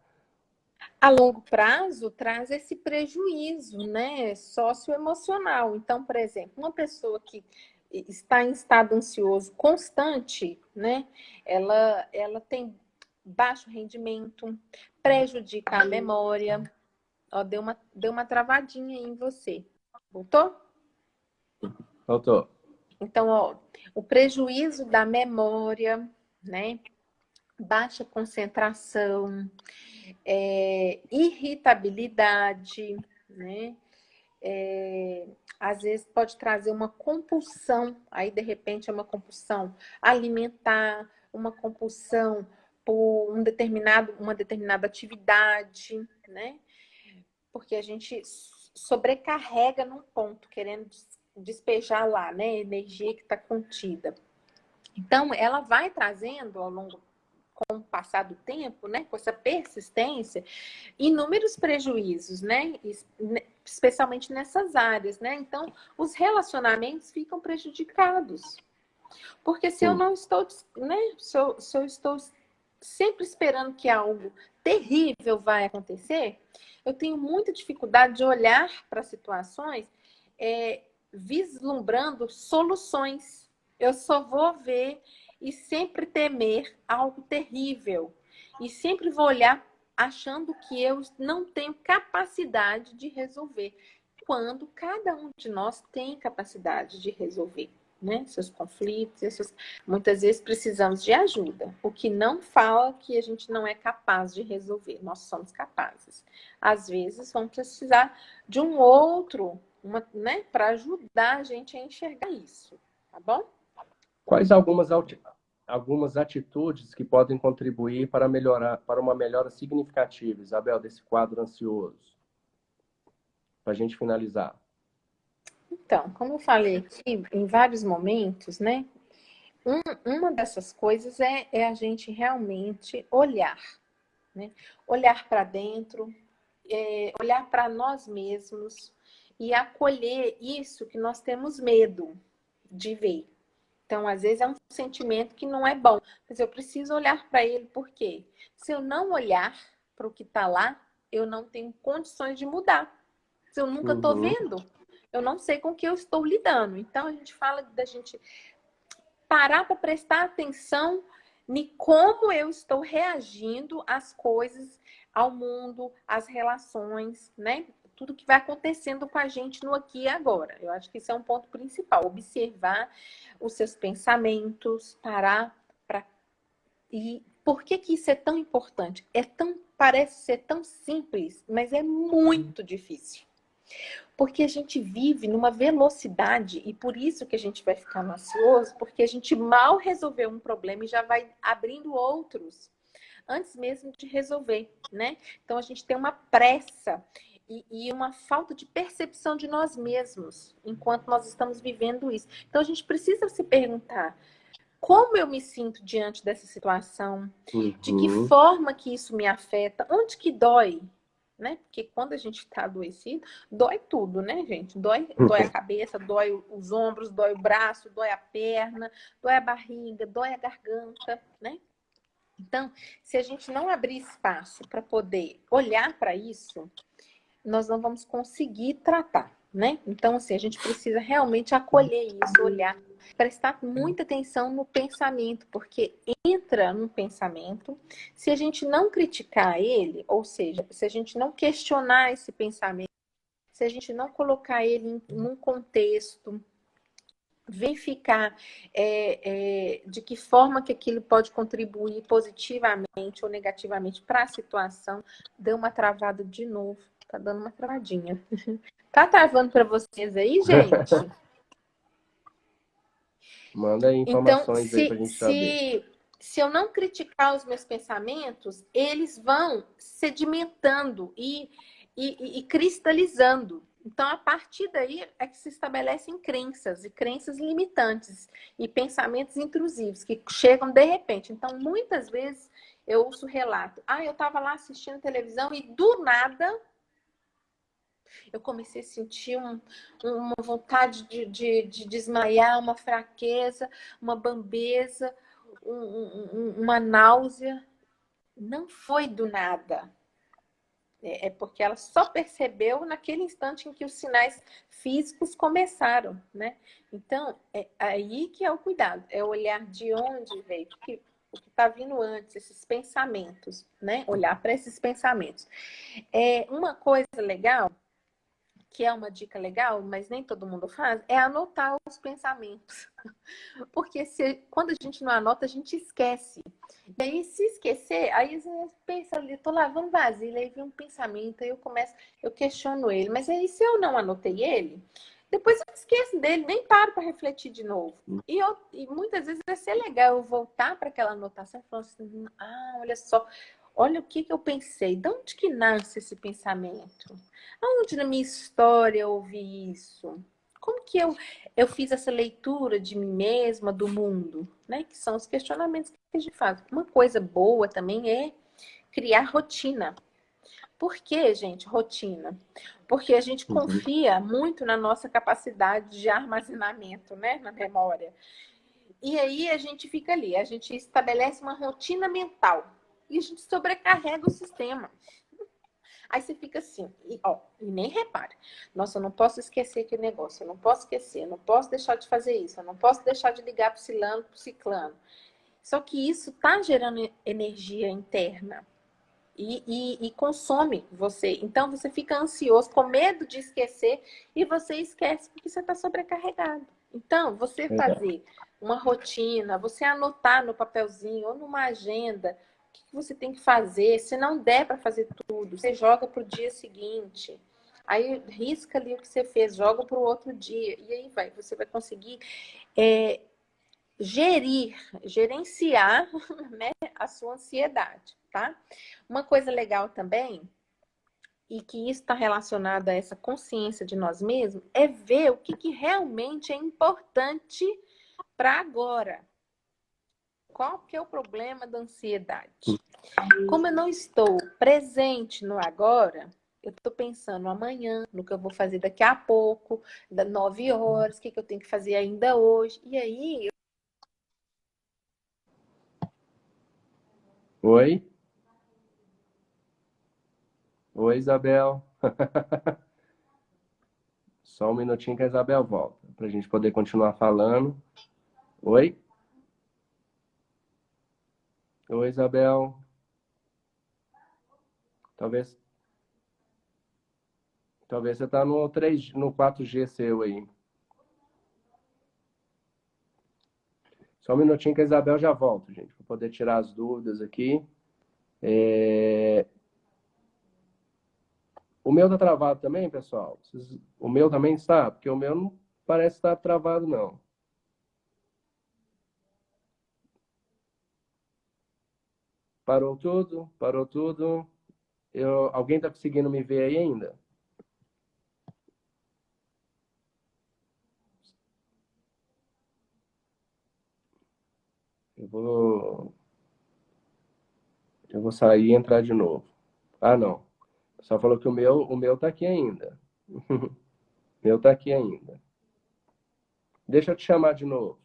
[SPEAKER 3] a longo prazo traz esse prejuízo, né, socioemocional. Então, por exemplo, uma pessoa que está em estado ansioso constante, né, ela tem baixo rendimento, prejudica a memória. Ó, deu uma travadinha aí em você. Voltou?
[SPEAKER 1] Doutor.
[SPEAKER 3] Então, ó, o prejuízo da memória, né, baixa concentração, irritabilidade, né? Às vezes pode trazer uma compulsão, aí de repente é uma compulsão alimentar, uma compulsão por uma determinada atividade, né? Porque a gente sobrecarrega num ponto, querendo despejar lá, né? A energia que está contida. Então, ela vai trazendo ao longo com o passar do tempo, né, com essa persistência, inúmeros prejuízos, né, especialmente nessas áreas, né? Então, os relacionamentos ficam prejudicados. Porque se eu
[SPEAKER 1] Sim.
[SPEAKER 3] não estou, né, se eu estou sempre esperando que algo terrível vai acontecer, eu tenho muita dificuldade de olhar para situações vislumbrando soluções. Eu só vou ver e sempre temer algo terrível. E sempre vou olhar achando que eu não tenho capacidade de resolver. Quando cada um de nós tem capacidade de resolver, né, seus conflitos, muitas vezes precisamos de ajuda. O que não fala que a gente não é capaz de resolver, nós somos capazes. Às vezes vamos precisar de um outro, né, para ajudar a gente a enxergar isso, tá bom?
[SPEAKER 1] Quais algumas atitudes que podem contribuir para uma melhora significativa, Isabel, desse quadro ansioso? Para a gente finalizar.
[SPEAKER 3] Então, como eu falei aqui, em vários momentos, né? Uma dessas coisas é a gente realmente olhar, né? Olhar para dentro, olhar para nós mesmos e acolher isso que nós temos medo de ver. Então, às vezes é um sentimento que não é bom, mas eu preciso olhar para ele, por quê? Se eu não olhar para o que está lá, eu não tenho condições de mudar. Se eu nunca estou
[SPEAKER 1] Uhum.
[SPEAKER 3] vendo, eu não sei com o que eu estou lidando. Então, a gente fala da gente parar para prestar atenção em como eu estou reagindo às coisas, ao mundo, às relações, né? Tudo que vai acontecendo com a gente no aqui e agora. Eu acho que isso é um ponto principal. Observar os seus pensamentos, parar para... E por que que isso é tão importante? É tão parece ser tão simples, mas é muito difícil. Porque a gente vive numa velocidade e por isso que a gente vai ficar ansioso, porque a gente mal resolveu um problema e já vai abrindo outros antes mesmo de resolver, né? Então a gente tem uma pressa e uma falta de percepção de nós mesmos enquanto nós estamos vivendo isso. Então a gente precisa se perguntar: como eu me sinto diante dessa situação? De que forma que isso me afeta? Onde que dói? Né? Porque quando a gente está adoecido, dói tudo, né, gente? Dói a cabeça, dói os ombros, dói o braço, dói a perna, dói a barriga, dói a garganta, né? Então, se a gente não abrir espaço para poder olhar para isso, nós não vamos conseguir tratar, né? Então, assim, a gente precisa realmente acolher isso, olhar, prestar muita atenção no pensamento, porque entra no pensamento, se a gente não criticar ele, ou seja, se a gente não questionar esse pensamento, se a gente não colocar ele num contexto, verificar de que forma que aquilo pode contribuir positivamente ou negativamente para a situação, deu uma travada de novo. Tá dando uma travadinha. Tá travando para vocês aí, gente?
[SPEAKER 1] Manda aí
[SPEAKER 3] Então,
[SPEAKER 1] informações aí pra gente saber.
[SPEAKER 3] se eu não criticar os meus pensamentos, eles vão sedimentando e cristalizando. Então, a partir daí é que se estabelecem crenças, e crenças limitantes, e pensamentos intrusivos, que chegam de repente. Então, muitas vezes, eu ouço relato. Eu estava lá assistindo televisão e, do nada, eu comecei a sentir uma vontade de desmaiar, uma fraqueza, uma bambeza, uma náusea. Não foi do nada. É porque ela só percebeu naquele instante em que os sinais físicos começaram, né? Então, é aí que é o cuidado. É olhar de onde veio, o que está vindo antes, esses pensamentos, né? Olhar para esses pensamentos. Uma coisa legal, que é uma dica legal, mas nem todo mundo faz, é anotar os pensamentos. Porque quando a gente não anota, a gente esquece. E aí, se esquecer, aí você pensa ali, tô lavando vasilha, aí vem um pensamento, aí eu questiono ele. Mas aí, se eu não anotei ele, depois eu esqueço dele, nem paro para refletir de novo. E muitas vezes vai ser legal eu voltar para aquela anotação e falar assim, olha só, olha o que eu pensei, de onde que nasce esse pensamento? Aonde na minha história eu ouvi isso? Como que eu fiz essa leitura de mim mesma, do mundo, né? Que são os questionamentos que a gente faz. Uma coisa boa também é criar rotina. Por que, gente, rotina? Porque a gente confia muito na nossa capacidade de armazenamento, né? Na memória. E aí a gente fica ali, a gente estabelece uma rotina mental. E a gente sobrecarrega o sistema. Aí você fica assim, e nem repare. Nossa, eu não posso esquecer aquele negócio, eu não posso esquecer, eu não posso deixar de fazer isso, eu não posso deixar de ligar para o ciclano. Só que isso está gerando energia interna e consome você. Então você fica ansioso, com medo de esquecer, e você esquece porque você está sobrecarregado. Então, você fazer uma rotina, você anotar no papelzinho ou numa agenda o que você tem que fazer. Se não der para fazer tudo, você joga para o dia seguinte. Aí risca ali o que você fez, joga para o outro dia. E aí você vai conseguir gerenciar, né, a sua ansiedade, tá? Uma coisa legal também, e que isso está relacionado a essa consciência de nós mesmos, é ver o que realmente é importante para agora. Qual que é o problema da ansiedade? Como eu não estou presente no agora, eu estou pensando amanhã, no que eu vou fazer daqui a pouco, das 9 horas, o que eu tenho que fazer ainda hoje. E aí...
[SPEAKER 1] Oi? Oi, Isabel. Só um minutinho que a Isabel volta, para a gente poder continuar falando. Oi? Oi, Isabel. Talvez você está no 3, no 4G seu aí. Só um minutinho que a Isabel já volta, gente, para poder tirar as dúvidas aqui. O meu tá travado também, pessoal? O meu também está? Porque o meu não parece estar travado, não. Parou tudo? Parou tudo? Alguém está conseguindo me ver aí ainda? Eu vou sair e entrar de novo. Ah, não. Só falou que o meu tá aqui ainda. O meu tá aqui ainda. Deixa eu te chamar de novo.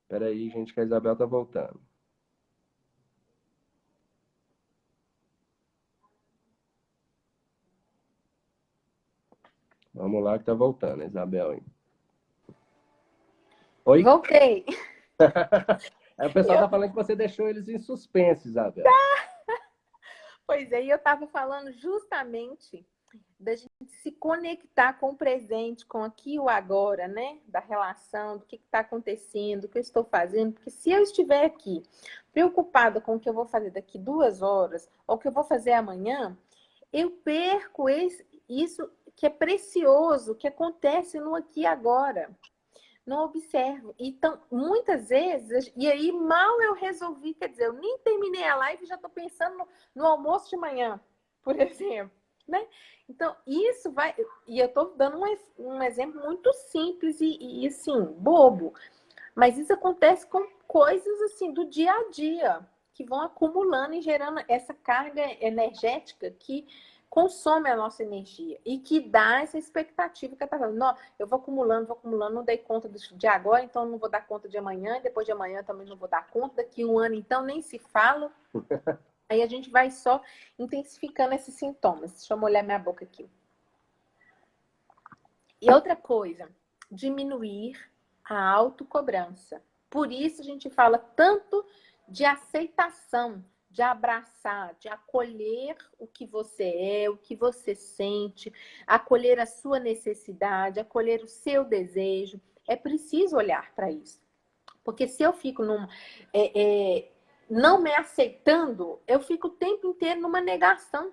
[SPEAKER 1] Espera aí, gente, que a Isabel tá voltando. Vamos lá que tá voltando, Isabel. Hein? Oi?
[SPEAKER 3] Voltei.
[SPEAKER 1] Aí o pessoal tá falando que você deixou eles em suspense, Isabel.
[SPEAKER 3] Pois é, e eu estava falando justamente da gente se conectar com o presente, com aqui e o agora, né? Da relação, do que está acontecendo, do que eu estou fazendo. Porque se eu estiver aqui preocupada com o que eu vou fazer daqui 2 horas, ou o que eu vou fazer amanhã, eu perco isso que é precioso, que acontece no aqui e agora. Não observo. Então, muitas vezes, e aí mal eu resolvi, quer dizer, eu nem terminei a live e já estou pensando no almoço de manhã, por exemplo. Né? Então, isso vai. E eu estou dando um exemplo muito simples e assim, bobo. Mas isso acontece com coisas assim do dia a dia, que vão acumulando e gerando essa carga energética que consome a nossa energia e que dá essa expectativa que eu estava falando. Não, eu vou acumulando, não dei conta de agora, então não vou dar conta de amanhã, e depois de amanhã também não vou dar conta, daqui 1 ano então nem se fala. Aí a gente vai só intensificando esses sintomas. Deixa eu molhar minha boca aqui. E outra coisa, diminuir a autocobrança. Por isso a gente fala tanto de aceitação, de abraçar, de acolher o que você é, o que você sente, acolher a sua necessidade, acolher o seu desejo. É preciso olhar para isso. Porque se eu fico não me aceitando, eu fico o tempo inteiro numa negação.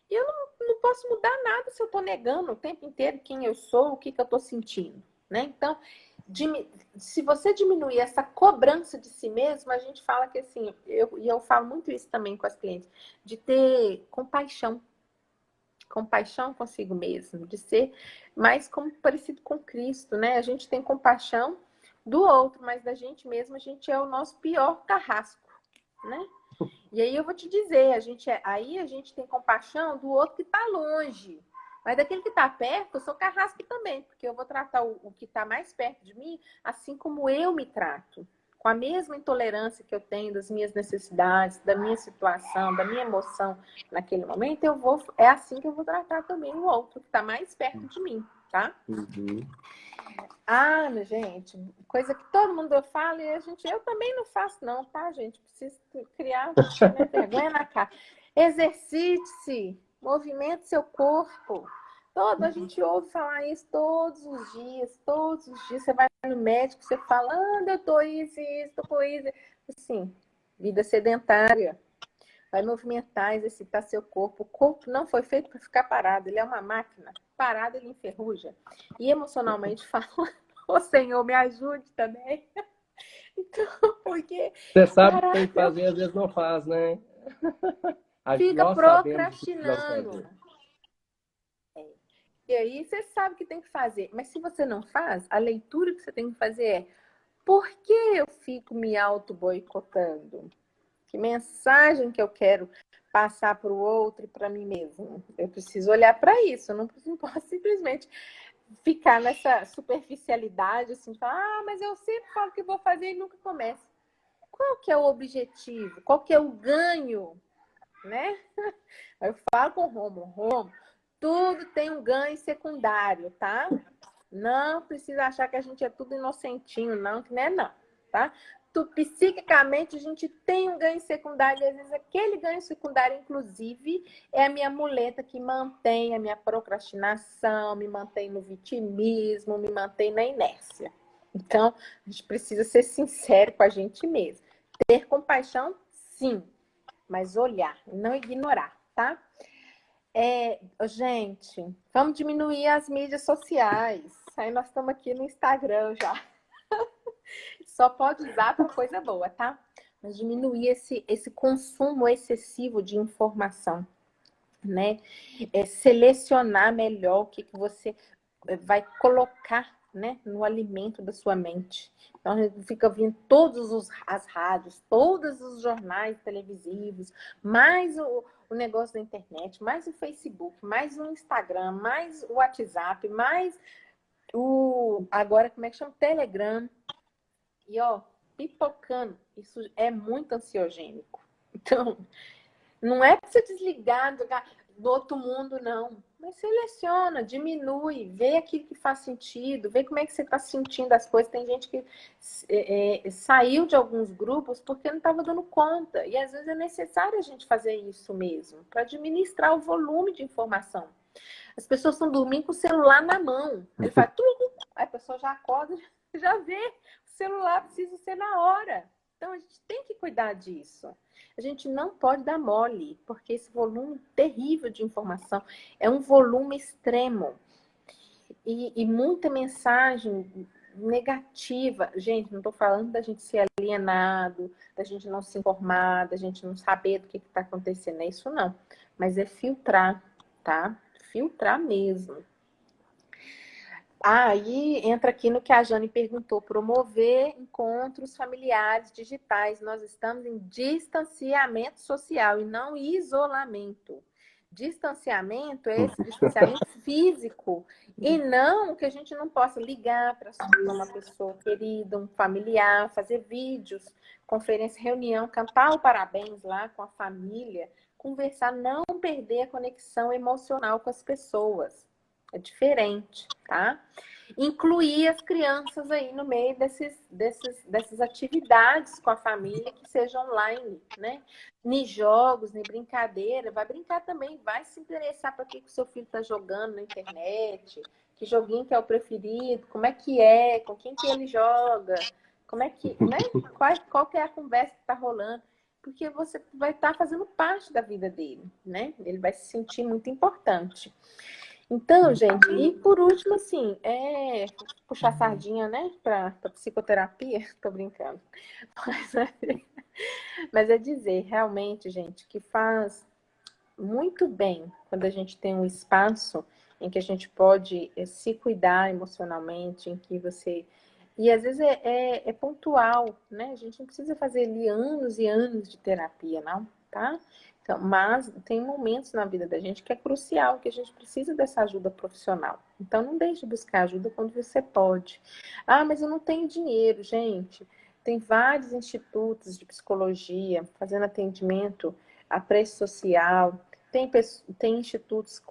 [SPEAKER 3] E eu não posso mudar nada se eu estou negando o tempo inteiro quem eu sou, o que eu estou sentindo. Né? Então, se você diminuir essa cobrança de si mesmo, a gente fala que assim, eu falo muito isso também com as clientes, de ter compaixão. Compaixão consigo mesmo, de ser mais parecido com Cristo, né? A gente tem compaixão do outro, mas da gente mesmo a gente é o nosso pior carrasco, né? E aí eu vou te dizer, aí a gente tem compaixão do outro que está longe. Mas daquele que está perto, eu sou carrasco também, porque eu vou tratar o que está mais perto de mim, assim como eu me trato. Com a mesma intolerância que eu tenho das minhas necessidades, da minha situação, da minha emoção naquele momento, é assim que eu vou tratar também o outro que está mais perto de mim, tá?
[SPEAKER 1] Uhum.
[SPEAKER 3] Ah, gente, coisa que todo mundo fala e eu também não faço não, tá, gente? Preciso criar vergonha na cara. Exercite-se, movimente seu corpo. A gente ouve falar isso todos os dias, Você vai no médico, você fala, eu tô isso, tô com isso. Assim, vida sedentária. Vai movimentar, exercitar seu corpo. O corpo não foi feito para ficar parado, ele é uma máquina. Parado, ele enferruja. E emocionalmente falando, ô Senhor, me ajude também. Então, porque
[SPEAKER 1] Você sabe o que tem que fazer, às vezes não faz, né?
[SPEAKER 3] fica
[SPEAKER 1] Nós sabemos o que precisamos
[SPEAKER 3] procrastinando.
[SPEAKER 1] fazer.
[SPEAKER 3] E aí você sabe o que tem que fazer. Mas se você não faz, a leitura que você tem que fazer é: por que eu fico me auto-boicotando? Que mensagem que eu quero passar para o outro e para mim mesmo? Eu preciso olhar para isso. Eu não posso simplesmente ficar nessa superficialidade, assim, falar, mas eu sempre falo que vou fazer e nunca começo. Qual que é o objetivo? Qual que é o ganho? Né? Eu falo com o Romo, tudo tem um ganho secundário, tá? Não precisa achar que a gente é tudo inocentinho, não, que não é não, tá? Psiquicamente, a gente tem um ganho secundário, e às vezes aquele ganho secundário, inclusive, é a minha muleta que mantém a minha procrastinação, me mantém no vitimismo, me mantém na inércia. Então, a gente precisa ser sincero com a gente mesmo. Ter compaixão, sim, mas olhar, não ignorar, tá? Gente, vamos diminuir as mídias sociais. Aí nós estamos aqui no Instagram já. Só pode usar para coisa boa, tá? Mas diminuir esse consumo excessivo de informação, né? Selecionar melhor o que você vai colocar, né, no alimento da sua mente. Então, a gente fica ouvindo as rádios, todos os jornais televisivos, mais o negócio da internet, mais o Facebook, mais o Instagram, mais o WhatsApp, mais agora, como é que chama? Telegram. E, ó, pipocando. Isso é muito ansiogênico. Então, não é para você desligar do outro mundo, não. Mas seleciona, diminui, vê aquilo que faz sentido, vê como é que você está sentindo as coisas. Tem gente que saiu de alguns grupos porque não estava dando conta. E às vezes é necessário a gente fazer isso mesmo, para administrar o volume de informação. As pessoas estão dormindo com o celular na mão. Ele faz tudo, aí a pessoa já acorda, já vê. O celular precisa ser na hora. Então a gente tem que cuidar disso. A gente não pode dar mole, porque esse volume terrível de informação é um volume extremo. E muita mensagem negativa. Gente, não estou falando da gente ser alienado, da gente não se informar, da gente não saber do que está acontecendo. É isso não. Mas é filtrar, tá? Filtrar mesmo. Aí entra aqui no que a Jane perguntou, promover encontros familiares digitais. Nós estamos em distanciamento social e não isolamento. Distanciamento é esse distanciamento físico e não que a gente não possa ligar para uma pessoa querida, um familiar, fazer vídeos, conferência, reunião, cantar o parabéns lá com a família, conversar, não perder a conexão emocional com as pessoas. É diferente, tá? Incluir as crianças aí no meio dessas atividades com a família que sejam online, né? Nem jogos, nem brincadeira. Vai brincar também, vai se interessar para que o seu filho está jogando na internet, que joguinho que é o preferido, como é, com quem que ele joga, como é que, né? Qual que é a conversa que está rolando. Porque você vai estar fazendo parte da vida dele, né? Ele vai se sentir muito importante. Então, gente, e por último, assim, puxar sardinha, né, para psicoterapia, tô brincando, mas é dizer realmente, gente, que faz muito bem quando a gente tem um espaço em que a gente pode se cuidar emocionalmente, em que você... E às vezes é pontual, né? A gente não precisa fazer ali anos e anos de terapia, não, tá? Então, mas tem momentos na vida da gente que é crucial, que a gente precisa dessa ajuda profissional. Então, não deixe de buscar ajuda quando você pode. Ah, mas eu não tenho dinheiro, gente. Tem vários institutos de psicologia fazendo atendimento a preço social. Tem institutos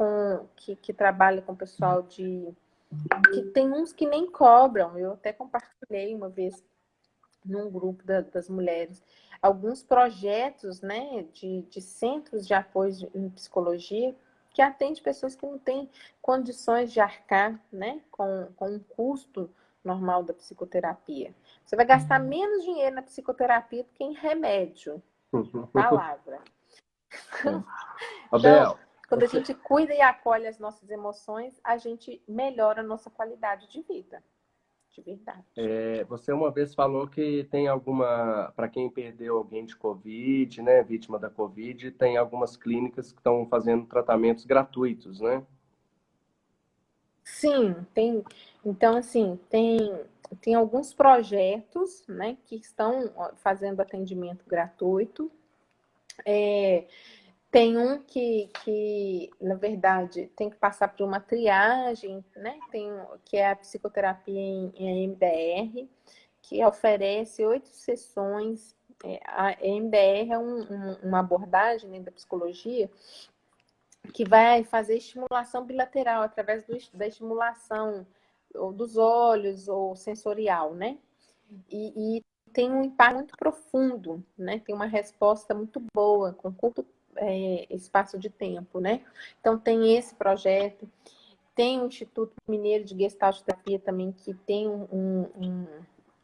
[SPEAKER 3] que trabalham com pessoal que tem uns que nem cobram. Eu até compartilhei uma vez num grupo das mulheres alguns projetos, né, de centros de apoio em psicologia que atende pessoas que não têm condições de arcar, né, com um custo normal da psicoterapia. Você vai gastar menos dinheiro na psicoterapia do que em remédio. Palavra. Então, quando a gente cuida e acolhe as nossas emoções, a gente melhora a nossa qualidade de vida. De verdade.
[SPEAKER 1] Você uma vez falou que tem para quem perdeu alguém de Covid, né, vítima da Covid, tem algumas clínicas que estão fazendo tratamentos gratuitos, né?
[SPEAKER 3] Sim, tem. Então, assim, tem alguns projetos, né, que estão fazendo atendimento gratuito. Tem um que, na verdade, tem que passar por uma triagem, né? Que é a psicoterapia em EMDR, que oferece 8 sessões. A EMDR é uma abordagem, né, da psicologia que vai fazer estimulação bilateral através da estimulação ou dos olhos ou sensorial, né? E tem um impacto muito profundo, né? Tem uma resposta muito boa, com curto espaço de tempo, né? Então tem esse projeto. Tem o Instituto Mineiro de Gestaltoterapia também, que tem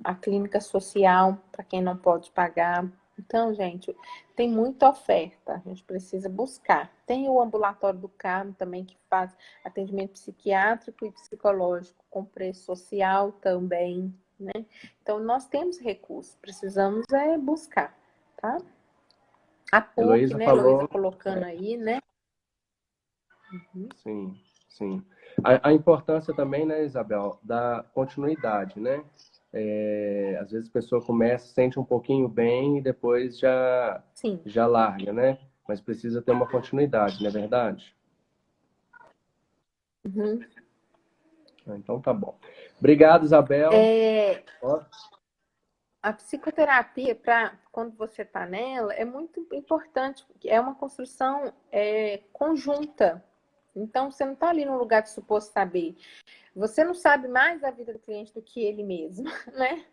[SPEAKER 3] a clínica social para quem não pode pagar. Então, gente, tem muita oferta, a gente precisa buscar. Tem o ambulatório do Carmo também, que faz atendimento psiquiátrico e psicológico com preço social também, né? Então, nós temos recursos, precisamos buscar, tá? A PUC,
[SPEAKER 1] Heloísa
[SPEAKER 3] né? Heloísa
[SPEAKER 1] falou,
[SPEAKER 3] colocando aí, né?
[SPEAKER 1] sim, sim. A importância também, né, Isabel, da continuidade, né? Às vezes a pessoa começa, sente um pouquinho bem e depois
[SPEAKER 3] Sim.
[SPEAKER 1] já larga, né? Mas precisa ter uma continuidade, não é verdade?
[SPEAKER 3] Uhum.
[SPEAKER 1] Então tá bom. Obrigado, Isabel. Ó,
[SPEAKER 3] A psicoterapia, para quando você está nela, é muito importante, porque é uma construção conjunta. Então, você não está ali num lugar de suposto saber. Você não sabe mais a vida do cliente do que ele mesmo, né?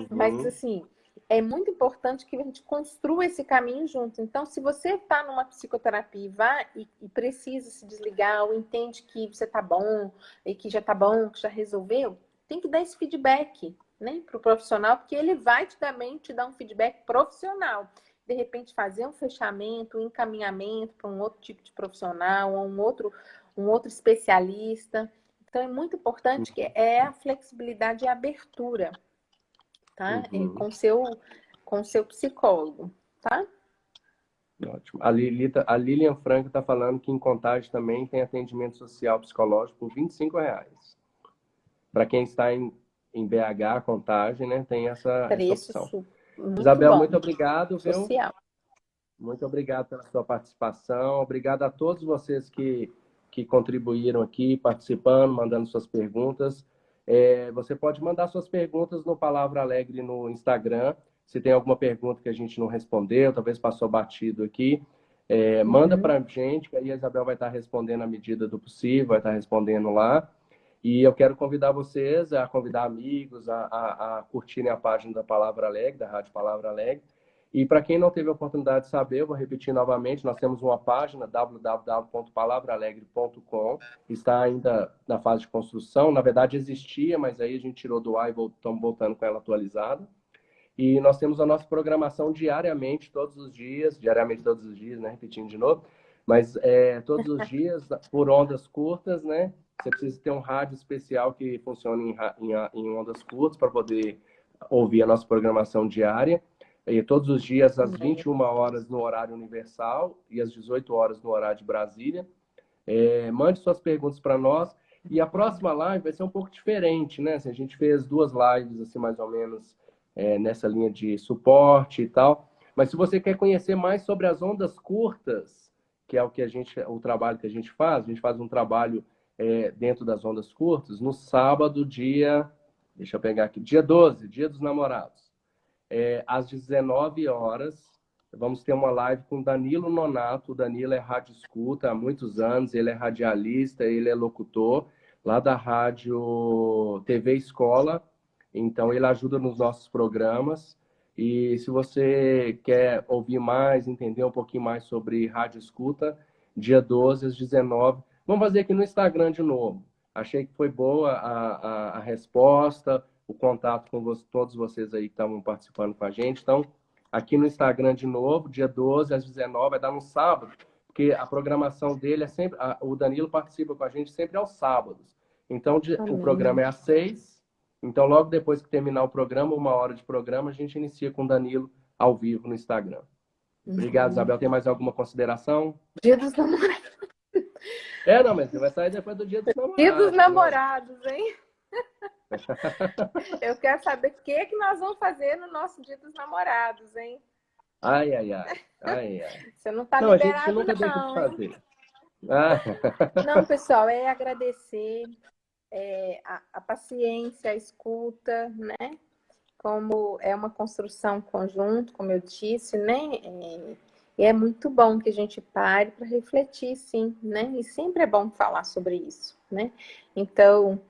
[SPEAKER 3] Mas,
[SPEAKER 1] uhum,
[SPEAKER 3] assim, é muito importante que a gente construa esse caminho junto. Então, se você está numa psicoterapia e precisa se desligar, ou entende que você está bom, e que já está bom, que já resolveu, tem que dar esse feedback, né, para o profissional, porque ele vai também te dar um feedback profissional. De repente, fazer um fechamento, um encaminhamento para um outro tipo de profissional, ou um outro especialista. Então, é muito importante que é a flexibilidade e a abertura, tá?
[SPEAKER 1] uhum.
[SPEAKER 3] Com o seu psicólogo, tá?
[SPEAKER 1] Ótimo. A Lilian Franco está falando que em Contagem também tem atendimento social psicológico por R$ 25. Para quem está em BH, Contagem, né, tem essa opção.
[SPEAKER 3] Muito
[SPEAKER 1] Isabel, muito
[SPEAKER 3] bom.
[SPEAKER 1] obrigado, viu?
[SPEAKER 3] Social.
[SPEAKER 1] Muito obrigado pela sua participação. Obrigado a todos vocês que contribuíram aqui, participando, mandando suas perguntas. Você pode mandar suas perguntas no Palavra Alegre no Instagram. Se tem alguma pergunta que a gente não respondeu, talvez passou batido aqui, manda para a gente, que aí a Isabel vai estar respondendo à medida do possível, vai estar respondendo lá. E eu quero convidar vocês a convidar amigos a curtirem a página da Palavra Alegre, da Rádio Palavra Alegre. E para quem não teve a oportunidade de saber, eu vou repetir novamente, nós temos uma página www.palavraalegre.com, está ainda na fase de construção, na verdade existia, mas aí a gente tirou do ar e estamos voltando com ela atualizada. E nós temos a nossa programação diariamente, todos os dias, né? Repetindo de novo, mas todos os dias, por ondas curtas, né? Você precisa ter um rádio especial que funcione em ondas curtas para poder ouvir a nossa programação diária. E todos os dias, às 21 horas no horário universal e às 18 horas no horário de Brasília. Mande suas perguntas para nós. E a próxima live vai ser um pouco diferente, né? Assim, a gente fez 2 lives, assim, mais ou menos, nessa linha de suporte e tal. Mas se você quer conhecer mais sobre as ondas curtas, que é o trabalho que a gente faz um trabalho dentro das ondas curtas, no sábado, deixa eu pegar aqui, dia 12, Dia dos Namorados. Às 19 horas, vamos ter uma live com Danilo Nonato. O Danilo é rádio escuta há muitos anos, ele é radialista, ele é locutor lá da rádio TV Escola, então ele ajuda nos nossos programas. E se você quer ouvir mais, entender um pouquinho mais sobre rádio escuta, dia 12 às 19, vamos fazer aqui no Instagram de novo. Achei que foi boa a resposta, o contato com todos vocês aí que estavam participando com a gente. Então, aqui no Instagram de novo, dia 12 às 19, vai dar no sábado, porque a programação dele é sempre. O Danilo participa com a gente sempre aos sábados. Então, o programa é às 6. Então, logo depois que terminar o programa, 1 hora de programa, a gente inicia com o Danilo ao vivo no Instagram. Obrigado, Isabel. Tem mais alguma consideração?
[SPEAKER 3] Dia dos namorados.
[SPEAKER 1] Não, mas você vai sair depois do Dia dos Namorados.
[SPEAKER 3] Dia dos
[SPEAKER 1] né?
[SPEAKER 3] namorados, hein? Eu quero saber o que é que nós vamos fazer no nosso Dia dos Namorados, hein?
[SPEAKER 1] Ai, ai, ai. Ai, ai.
[SPEAKER 3] Você não está
[SPEAKER 1] Não, a gente
[SPEAKER 3] liberado,
[SPEAKER 1] nunca deixa de
[SPEAKER 3] não, hein?
[SPEAKER 1] fazer. Ah.
[SPEAKER 3] Não, pessoal, é agradecer a paciência, a escuta, né? Como é uma construção conjunto, como eu disse, né? E é muito bom que a gente pare para refletir, sim, né? E sempre é bom falar sobre isso, né? Então,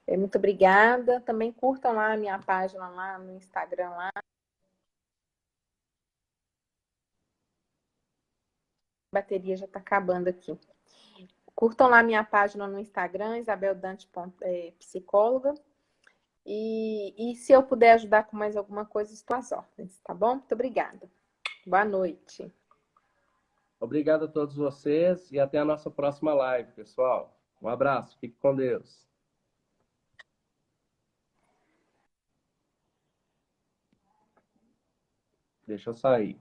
[SPEAKER 3] muito obrigada. Também curtam lá a minha página lá no Instagram lá. A bateria já está acabando aqui. Curtam lá minha página no Instagram, isabeldante.psicóloga. E se eu puder ajudar com mais alguma coisa, estou às ordens, tá bom? Muito obrigada. Boa noite.
[SPEAKER 1] Obrigado a todos vocês e até a nossa próxima live, pessoal. Um abraço, fique com Deus. Deixa eu sair.